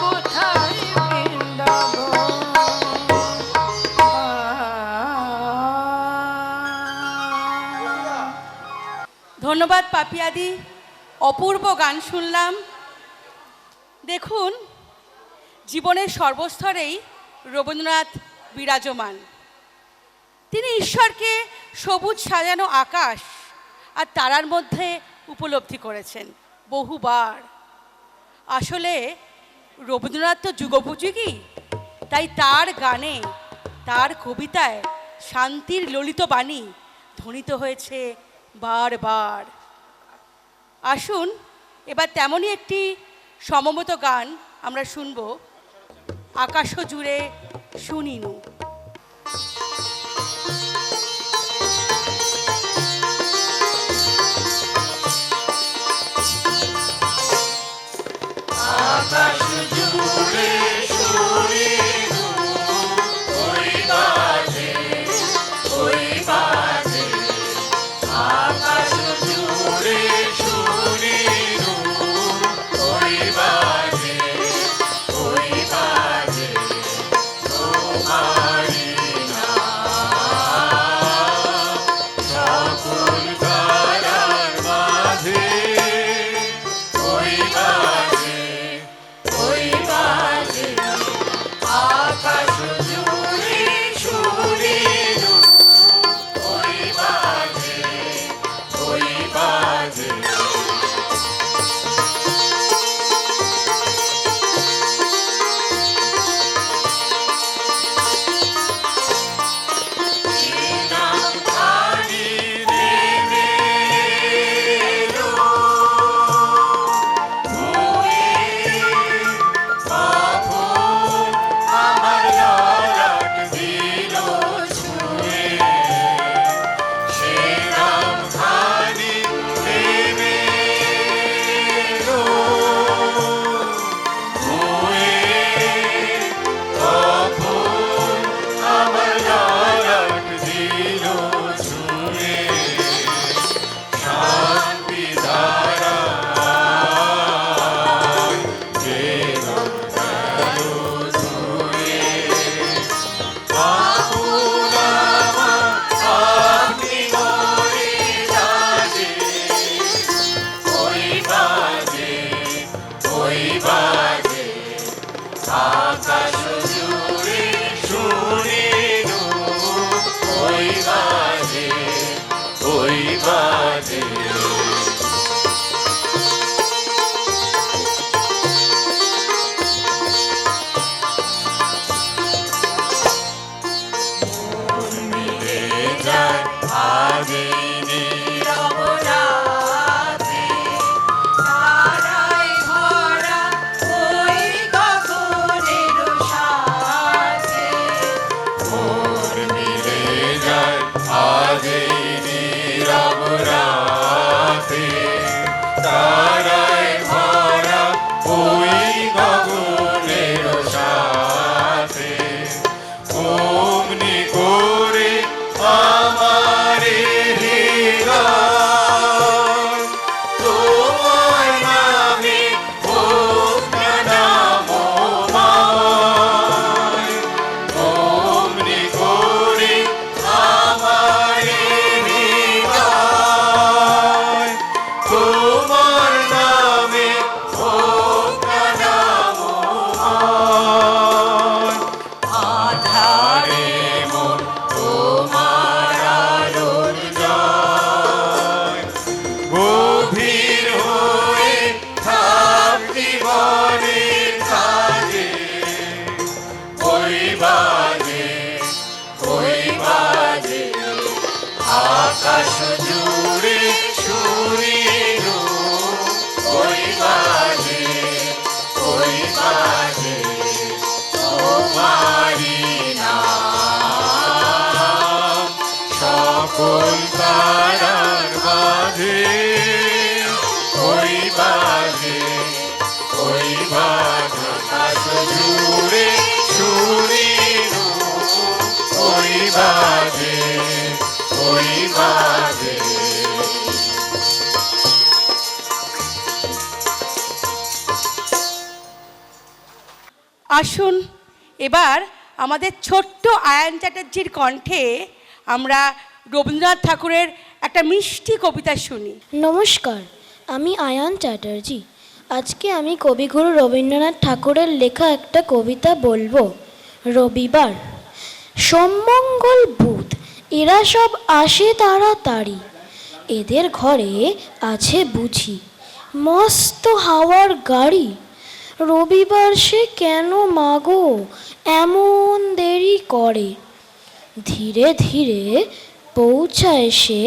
কোথায় বৃন্দাবন? ধন্যবাদ পাপিয়াদি, অপূর্ব গান শুনলাম। দেখুন, জীবনের সর্বস্তরেই রবীন্দ্রনাথ বিরাজমান। তিনি ঈশ্বরকে সবুজ সাজানো আকাশ আর তারার মধ্যে উপলব্ধি করেছেন বহুবার। আসলে রবীন্দ্রনাথ তো যুগোপযোগী, তাই তার গানে, তার কবিতায় শান্তির ললিত বাণী ধ্বনিত হয়েছে বারবার। আসুন এবার তেমনই একটি সমবেত গান আমরা শুনব, আকাশ জুড়ে শুনিনু। আকাশ জুড়ে শুনিনু, ওই বাজে, ওই বাজে। আকাশ জুড়ে শুনিনু, ওই বাজে, ওই বাজে। তোমারি নাম বাজে মিলে যায় আজ এই নীরব রাতে, তারায় ভরা ওই গগনের সাথে। ভোর মিলে যায় আজ এই নীরব রাতে, তারায় ভরা ওই গগনের সাথে। অমনি করে আমার হৃদয় তোমার নামে হোক না নামময়। অমনি করে আমার হৃদয় তোমার নামে হোক না নামময়। আধারে মন তোমার আলোর জয়, গভীর হয়ে থাক জীবনের কাজে। ওই বাজে আকাশ জুড়ে সুরের, ওই বাজে তোমারি নাম সকল তারার মাঝে। ওই বাজে আকাশ জুড়ে সুরের, ওই বাজে আসুন এবার আমাদের ছোট্ট আয়ান চ্যাটার্জির কণ্ঠে আমরা রবীন্দ্রনাথ ঠাকুরের একটা মিষ্টি কবিতা শুনি। নমস্কার, আমি আয়ান চ্যাটার্জি। আজকে আমি কবিগুরু রবীন্দ্রনাথ ঠাকুরের লেখা একটা কবিতা বলবো। রবিবার, সোমমঙ্গল বুধ এরা সব আসে তাড়াতাড়ি, এদের ঘরে আছে বুঝি মস্ত হাওয়ার গাড়ি। রবিবার সে কেন মাগো এমন দেরি করে, ধীরে ধীরে পৌঁছায় সে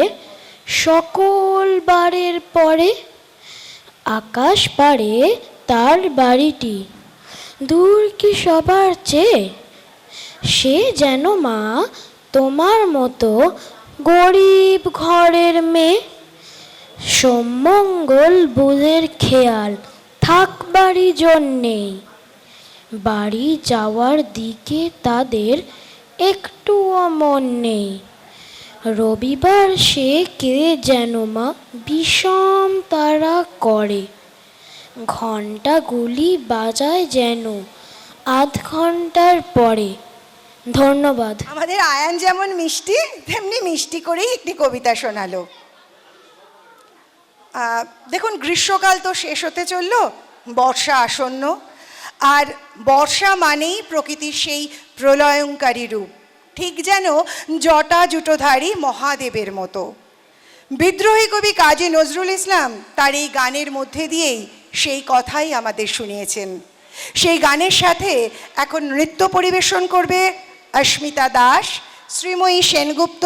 সকল বারের পরে। আকাশ পারে তার বাড়িটি দূর কি সবার চেয়ে, সে যেন মা তোমার মতো গরিব ঘরের মেয়ে। সোমমঙ্গল বুধের খেয়াল থাকবারই জন্যেই, বাড়ি যাওয়ার দিকে তাদের একটুও মন নেই। রবিবার সে কে যেন মা বিষম তারা করে, ঘণ্টাগুলি বাজায় যেন আধ ঘন্টার পরে। ধন্যবাদ। আমাদের আয়ান যেমন মিষ্টি, তেমনি মিষ্টি করেই একটি কবিতা শোনালো। দেখুন, গ্রীষ্মকাল তো শেষ হতে চলল, বর্ষা আসন্ন। আর বর্ষা মানেই প্রকৃতির সেই প্রলয়ঙ্কারী রূপ, ঠিক যেন জটা জুটোধারী মহাদেবের মতো। বিদ্রোহী কবি কাজী নজরুল ইসলাম তার এই গানের মধ্যে দিয়েই সেই কথাই আমাদের শুনিয়েছেন। সেই গানের সাথে এখন নৃত্য পরিবেশন করবে অস্মিতা দাস, শ্রীময়ী সেনগুপ্ত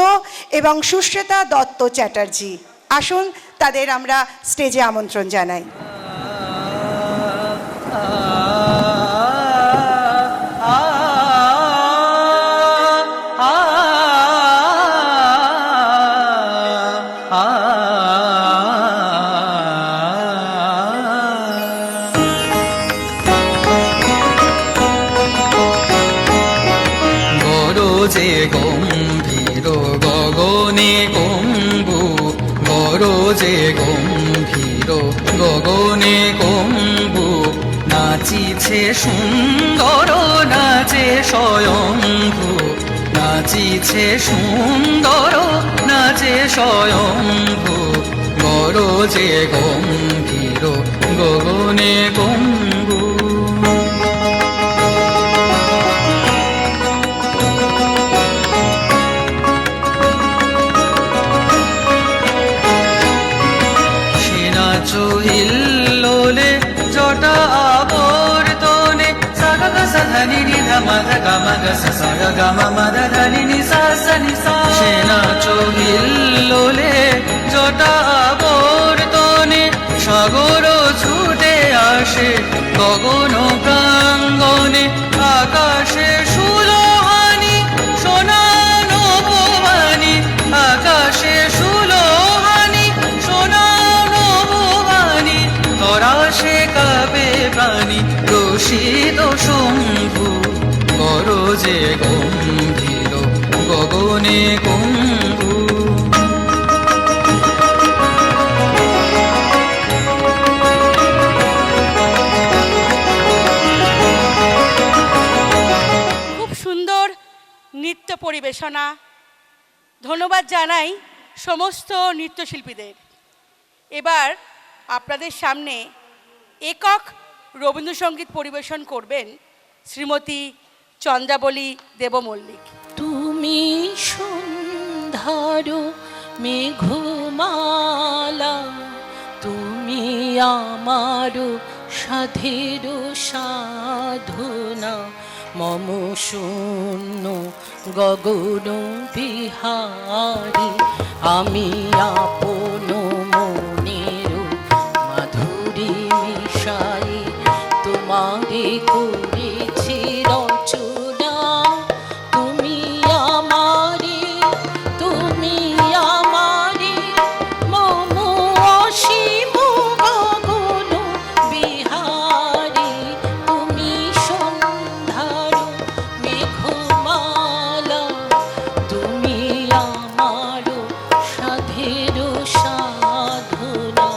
এবং সুশ্রেতা দত্ত চ্যাটার্জি। আসুন তাদের আমরা স্টেজে আমন্ত্রণ জানাই। গরজে গম্ভীর গগনে কম্বু, গরজে গম্ভীর গগনে কম্বু, নাচিছে সুন্দর নাচে স্বয়ম্ভু, নাচিছে সুন্দর নাচে স্বয়ম্ভু। গরজে গম্ভীর গগনে কম্বু। হিল্লোলে জটা আবর্তনে সাগা গা সা ধা নি নি ধা মা ধা গা মা গা সা সা গা গা মা মা ধা ধা নি নি সা সা নি সা সে নাচো হিল্লোলে জটা আবর্তনে সাগর ছুটে আসে গগন প্রাঙ্গনে আকাশে সুলোহানি সোনানো ভবানী আকাশে সুলোহানি সোনানো ভবানী তরাসে কাবে প্রাণী রসিদ শম্ভু গরজে গম্ভীর গগনে কুম্ভু নৃত্য পরিবেশনা। ধন্যবাদ জানাই সমস্ত নৃত্যশিল্পীদের। এবার আপনাদের সামনে একক রবীন্দ্রসঙ্গীত পরিবেশন করবেন শ্রীমতী চন্দ্রাবলী দেবমল্লিক। তুমি সন্ধ্যার মেঘমালা, তুমি আমার সাধের সাধনা, মম শূন্য গগন বিহারী, আমি আপন মনের মাধুরী মিশাই তোমারে করেছি রচনা। তুমি আমারি, তুমি আমারি, মম অসীম গগন বিহারী, তুমি সন্ধ্যার মেঘমালা, তুমি আমার সাধের সাধনা।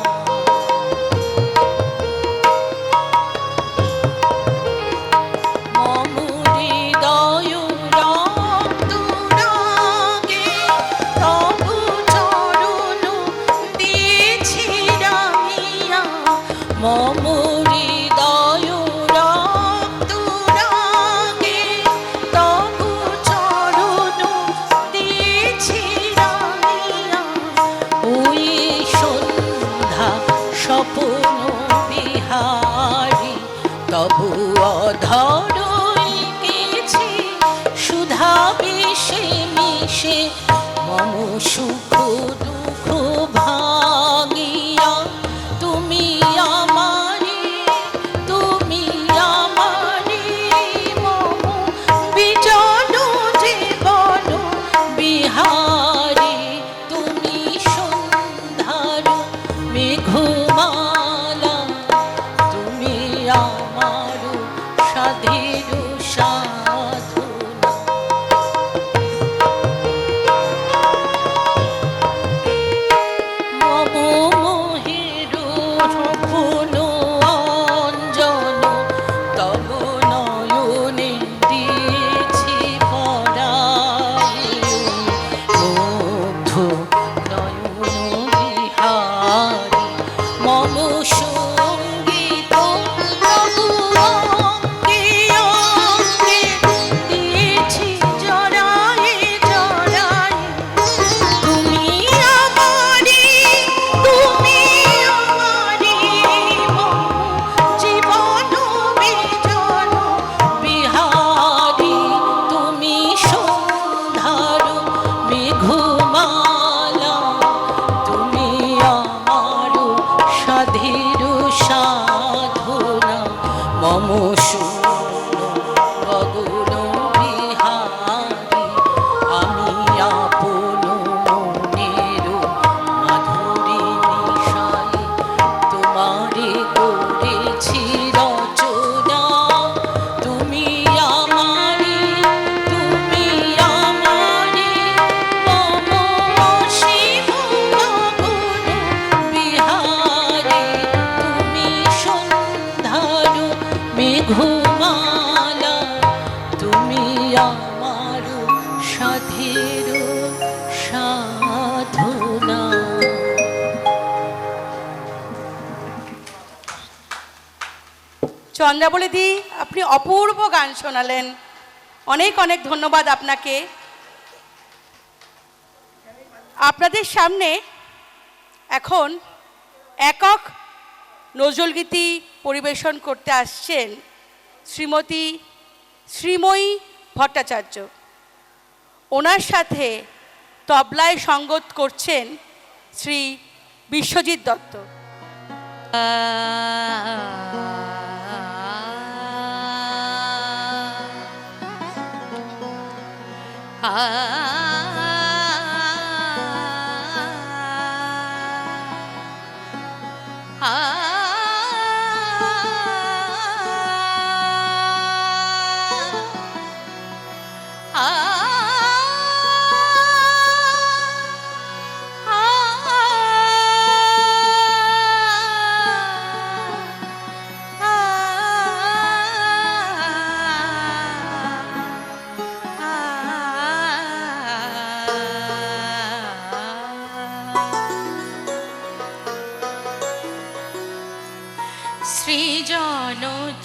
মম হৃদয় রক্ত রাগে তবু চরণ দিয়েছি রাঙিয়া, মম হৃদয় রক্ত রাগে তবু চরণ দিয়েছি রাঙিয়া। ওই সন্ধ্যা স্বপ্ন বিহারী, তবু অধর এঁকেছি সুধা বিষে মিশে, মম সুখ দুঃখ ভাঙিয়া। তুমি আমারি, তুমি আমারি, মম বিজন জীবন বিহারী, তুমি সন্ধ্যার মেঘমালা, তুমি আমার সাধের সাধনা। মম মোহের স্বপ্ন অঞ্জন, তব নয়নে দিয়েছি পরায়, মুগ্ধ নয়ন বিহারী, মম সঙ্গীত প্রভু অঙ্গে অঙ্গে দিয়েছি জড়ায়ে জড়ায়ে। তুমি আমারি, তুমি আমারি, মম জীবন বিজন বিহারী, তুমি সন্ধ্যার মেঘমালা, তুমি আমার সাধের সাধনা। মম শূন্য গগন বিহারী, আমি আপন মনের মাধুরী মিশাই তোমারে করেছি রচনা। তুমি আমারি, তুমি আমারি, মম অসীম গগন বিহারী, তুমি সন্ধ্যার মেঘমালা, তুমি আমার সাধের সাধনা। চন্দ্রাবলী দি, আপনি অপূর্ব গান শোনালেন, অনেক অনেক ধন্যবাদ আপনাকে। আপনাদের সামনে এখন একক নজরুলগীতি পরিবেশন করতে আসছেন শ্রীমতী শ্রীময়ী ভট্টাচার্য। ওনার সাথে তবলায় সঙ্গত করছেন শ্রী বিশ্বজিৎ দত্ত। সৃজন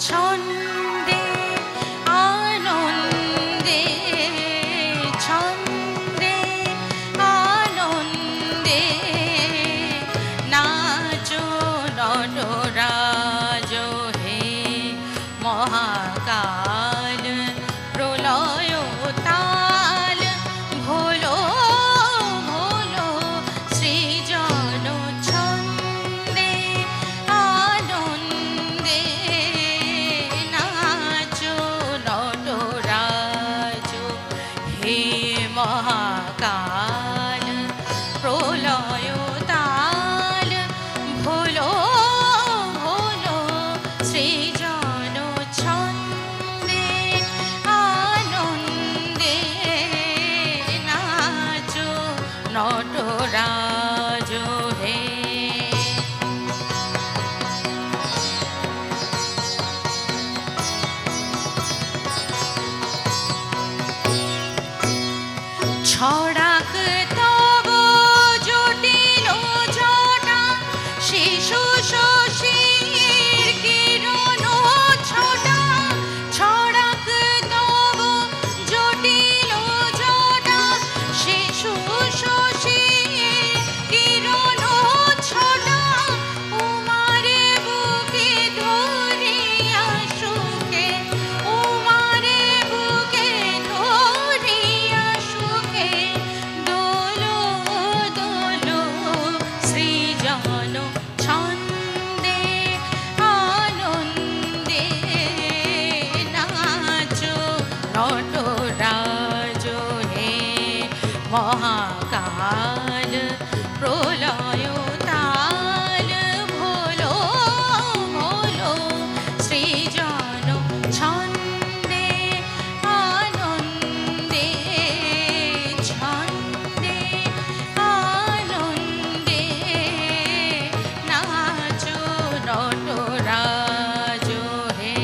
ছন্দে আনন্দে ছন্দে আনন্দে নাচো নটরাজ হে মহাকাল প্রলয় তাল ভোলো ভোলো সৃজন ছন্দে আনন্দে নাচো নটরাজ হে মহাকাল প্রলয় তাল ভোলো ভোলো সৃজন ছন্দে আনন্দে নাচো নটরাজ হে। ছড়াক তব জটিল জটা শিশু শশীর কিরণ ছটা ছড়াক তব জটিল জটা শিশু শশীর কিরণ ছটা উমারে বুকে ধরিয়া সুখে উমারে বুকে ধরিয়া সুখে দোলো দোলো সৃজন ছন্দে আনন্দে নাচো নটরাজ হে মহাকাল প্রলয় তাল ভোলো ভোলো সৃজন ছন্দে আনন্দে ছন্দে আনন্দে নাচো নটরাজ হে।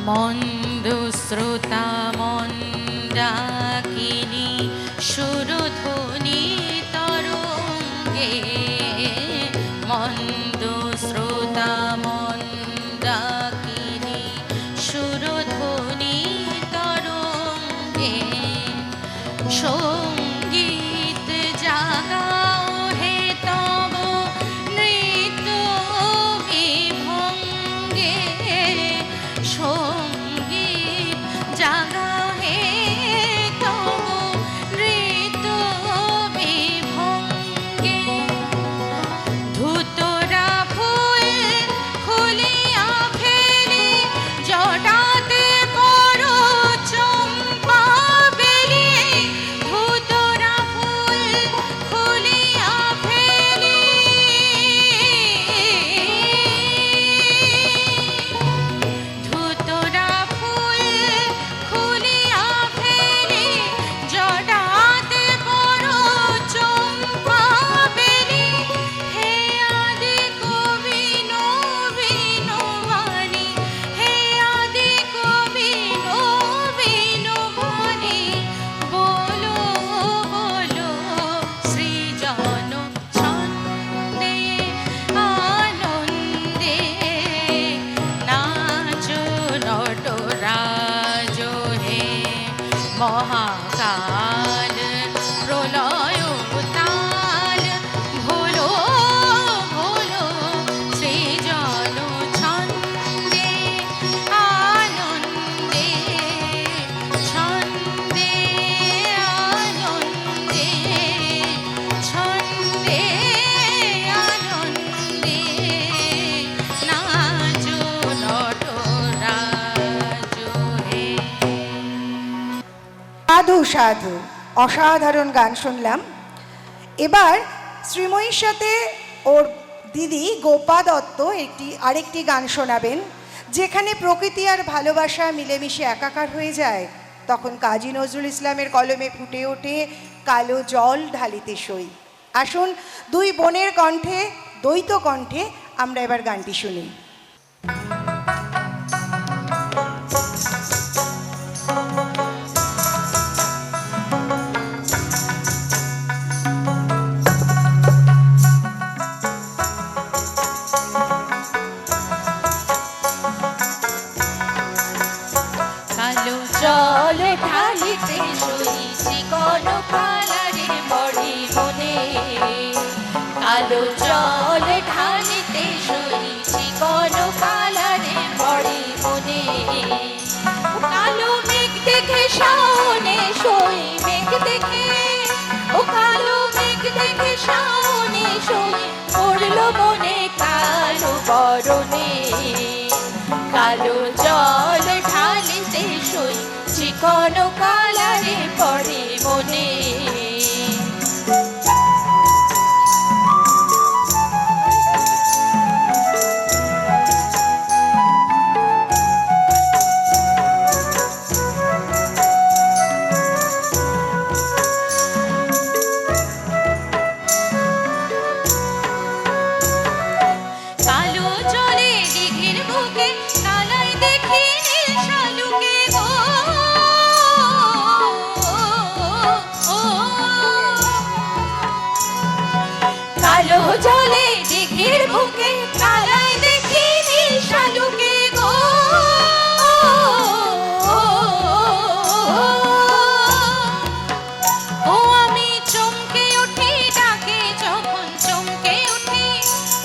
মন্দ শ্রোতা মন্দাকিনী সুরধ্বনি তরঙ্গে মন্দ শ্রোতা মন্দাকিনী সুরধ্বনি তরঙ্গে সঙ্গীত জাগাও হে তব নৃত্য বিভঙ্গে সঙ্গীত জাগা নাচো নটরাজ হে। সাধু সাধু, অসাধারণ গান শুনলাম। এবার শ্রীময়ীর সাথে ওর দিদি গোপা দত্ত আরেকটি গান শোনাবেন, যেখানে প্রকৃতি আর ভালোবাসা মিলেমিশে একাকার হয়ে যায়, তখন কাজী নজরুল ইসলামের কলমে ফুটে ওঠে কালো জল ঢালিতে সই। আসুন দুই বোনের কণ্ঠে, দ্বৈত কণ্ঠে আমরা এবার গানটি শুনি। কালো জল ঢালিতে সইছি কোন কালারে পড়ে মনে, কালো জল ঢালিতে সইছি কোন কালারে পড়ে মনে। কালো মেঘ দেখে শাওনে সই, মেঘ দেখে ও কালো মেঘ দেখে শাওনে সই, পড়লো মনে কালো বরণে। কালো জল ঢালিতে সই চিকন কালারে পড়ে মনে। কালো জলে দিঘির বুকে কালাই দেখি নীল শালুকে গো। কালো জলে দিঘির বুকে কালাই দেখি নীল শালুকে গো। ও আমি চমকে উঠি ডাকে যখন চমকে উঠি,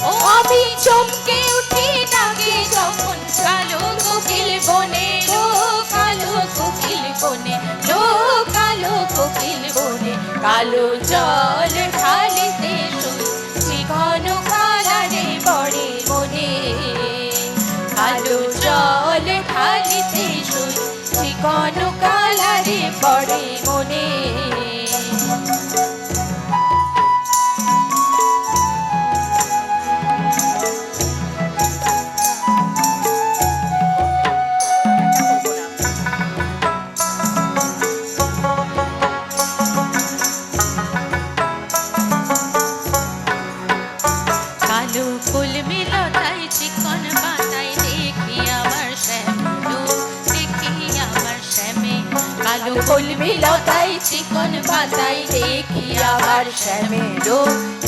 ও আমি চমকে উঠি ডাকে যখন কালো কোকিল বনে লো, কালো কোকিল বনে লো, কালো কোকিল বনে। কালো জল ঢালিতে সই চিকন কালারে পড়ে মনে, কালো জল ঢালিতে সই চিকন কালারে পড়ে মনে। কালো কলমি লতায় চিকন পাতায় দেখি আমার শ্যামলো, দেখি আমার শ্যামে। কালো কলমি লতায় চিকন পাতায় দেখি আমার শ্যামেলো,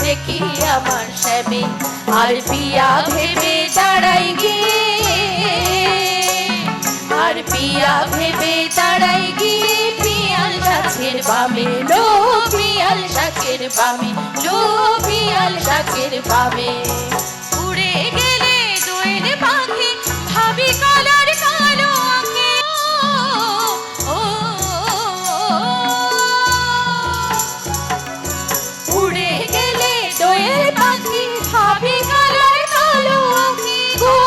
দেখি আমার শ্যামে। আর পিয়া ভেবে দাঁড়াই গিয়ে, আর পিয়া ভেবে দাঁড়াই গিয়ে পিয়াল গাছের বামে লো, পিয়াল শাকের বামে লো, পিয়াল শাকের বামে। উড়ে গেলে দোয়েল পাখি ভাবি কালার কালো আঁখি, ও উড়ে গেলে দোয়েল পাখি ভাবি কালার কালো আঁখি গো।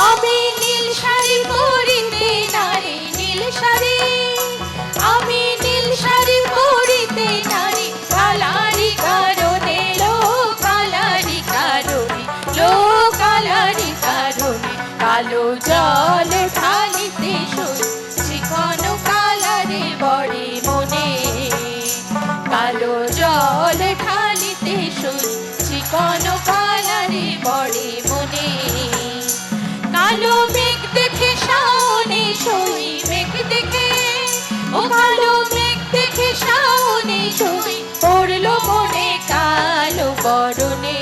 আমি নীল শাড়ি পরিতে নারী, নীল শাড়ি আমি নীল শাড়ি পরিতে নারী, কালারি কারণে লো, কালারি কারণে লো, কালারি কারণে। কালো জল ঢালিতে সই চিকন কালারে পড়ে মনে, কালো জল ঢালিতে সই চিকন কালারে পড়ে মনে। কালো মেঘ দেখে শাওনে সই, মেঘ দেখে ও কালো মেঘ দেখে শাওনে সই, পড়লো মনে কালো বরণে।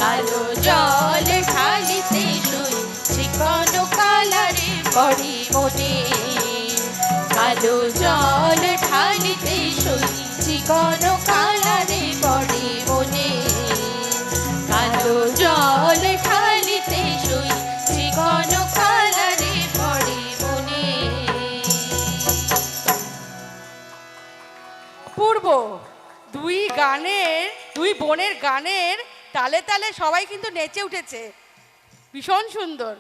কালো জল ঢালিতে সই চিকন কালারে পড়ে মনে, কালো জল ঢালিতে সই চিকন কালারে পড়ে মনে, কালো জল ঢালিতে সই চিকন কালারে পড়ে মনে। অপূর্ব। দুই বোনের গানের তালে তালে সবাই কিন্তু নেচে উঠেছে, ভীষণ সুন্দর।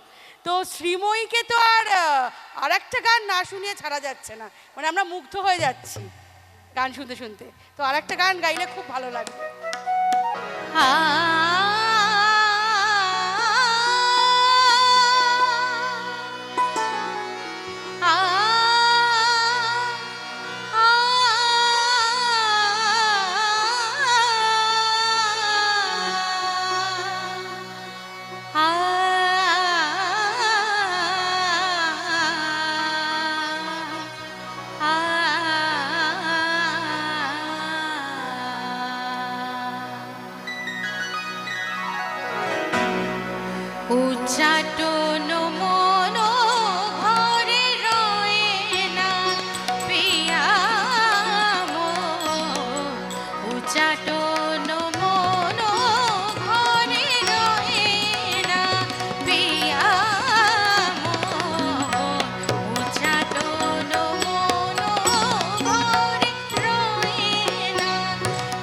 তো শ্রীময়ীকে তো আর একটা গান না শুনিয়ে ছাড়া যাচ্ছে না, মানে আমরা মুগ্ধ হয়ে যাচ্ছি গান শুনতে শুনতে। তো আর একটা গান গাইলে খুব ভালো লাগবে। উচ্চাটন মন ঘরে রয়ে না পিয়া উচ্চাটন মন ঘরে রয়ে না পিয়া উচ্চাটন মন ঘরে রয়ে না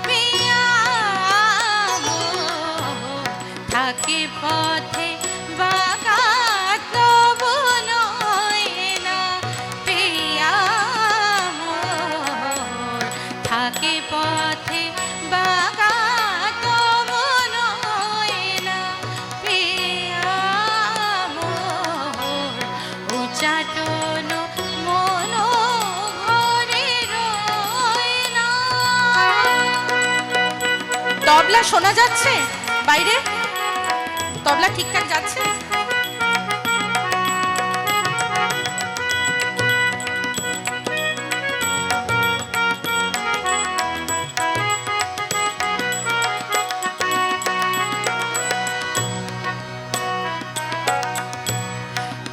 পিয়া থাকে পথে তবলা শোনা যাচ্ছে বাইরে? তবলা ঠিকঠাক যাচ্ছে?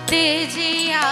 তেজিয়া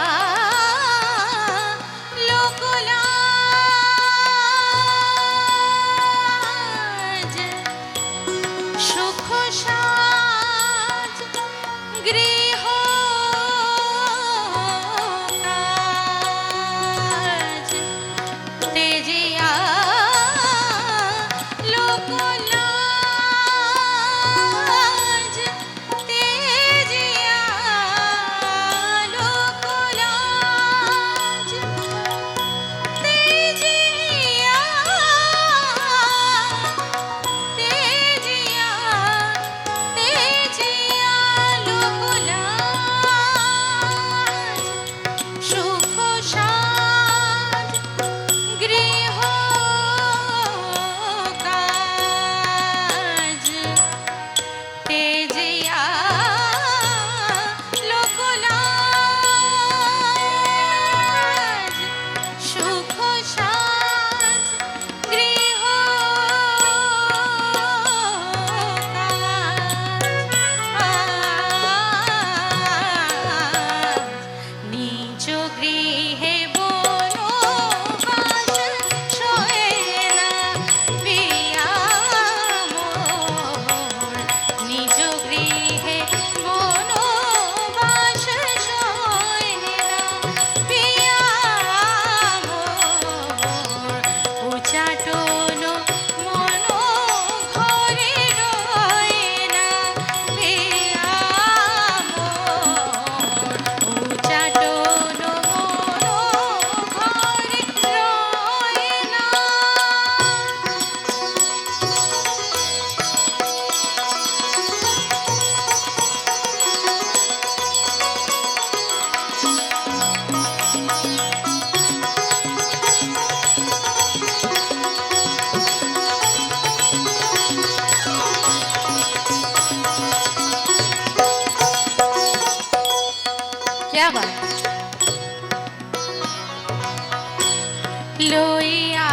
লইয়া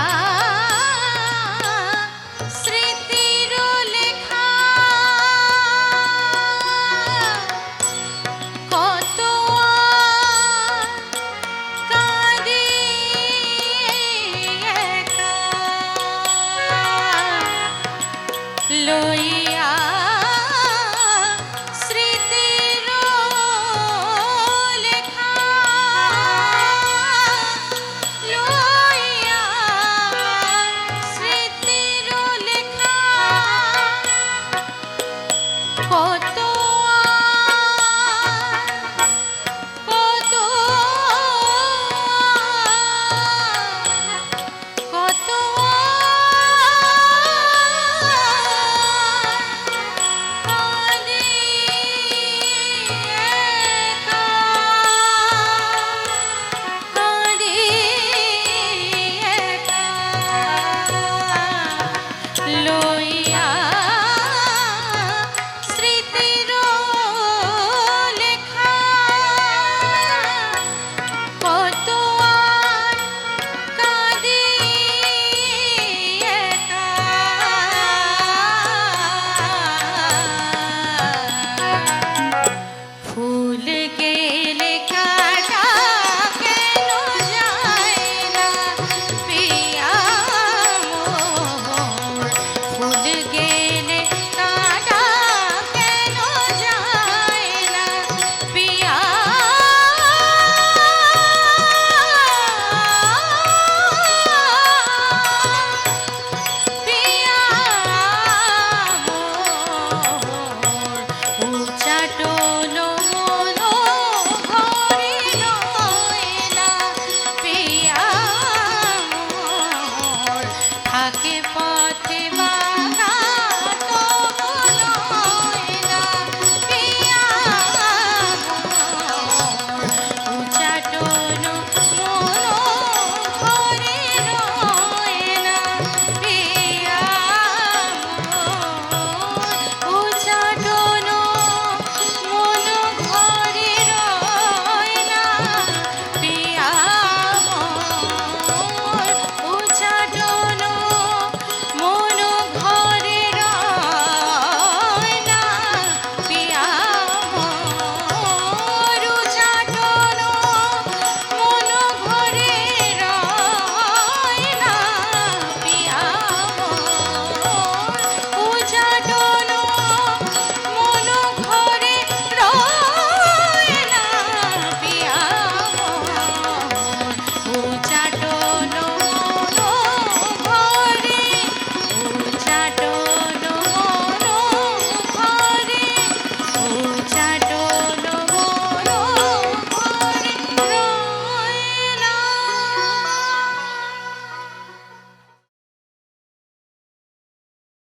স্মৃতির লেখা কত কাঁদি একা লইয়া স্মৃতির লেখা লইয়া থাকে পা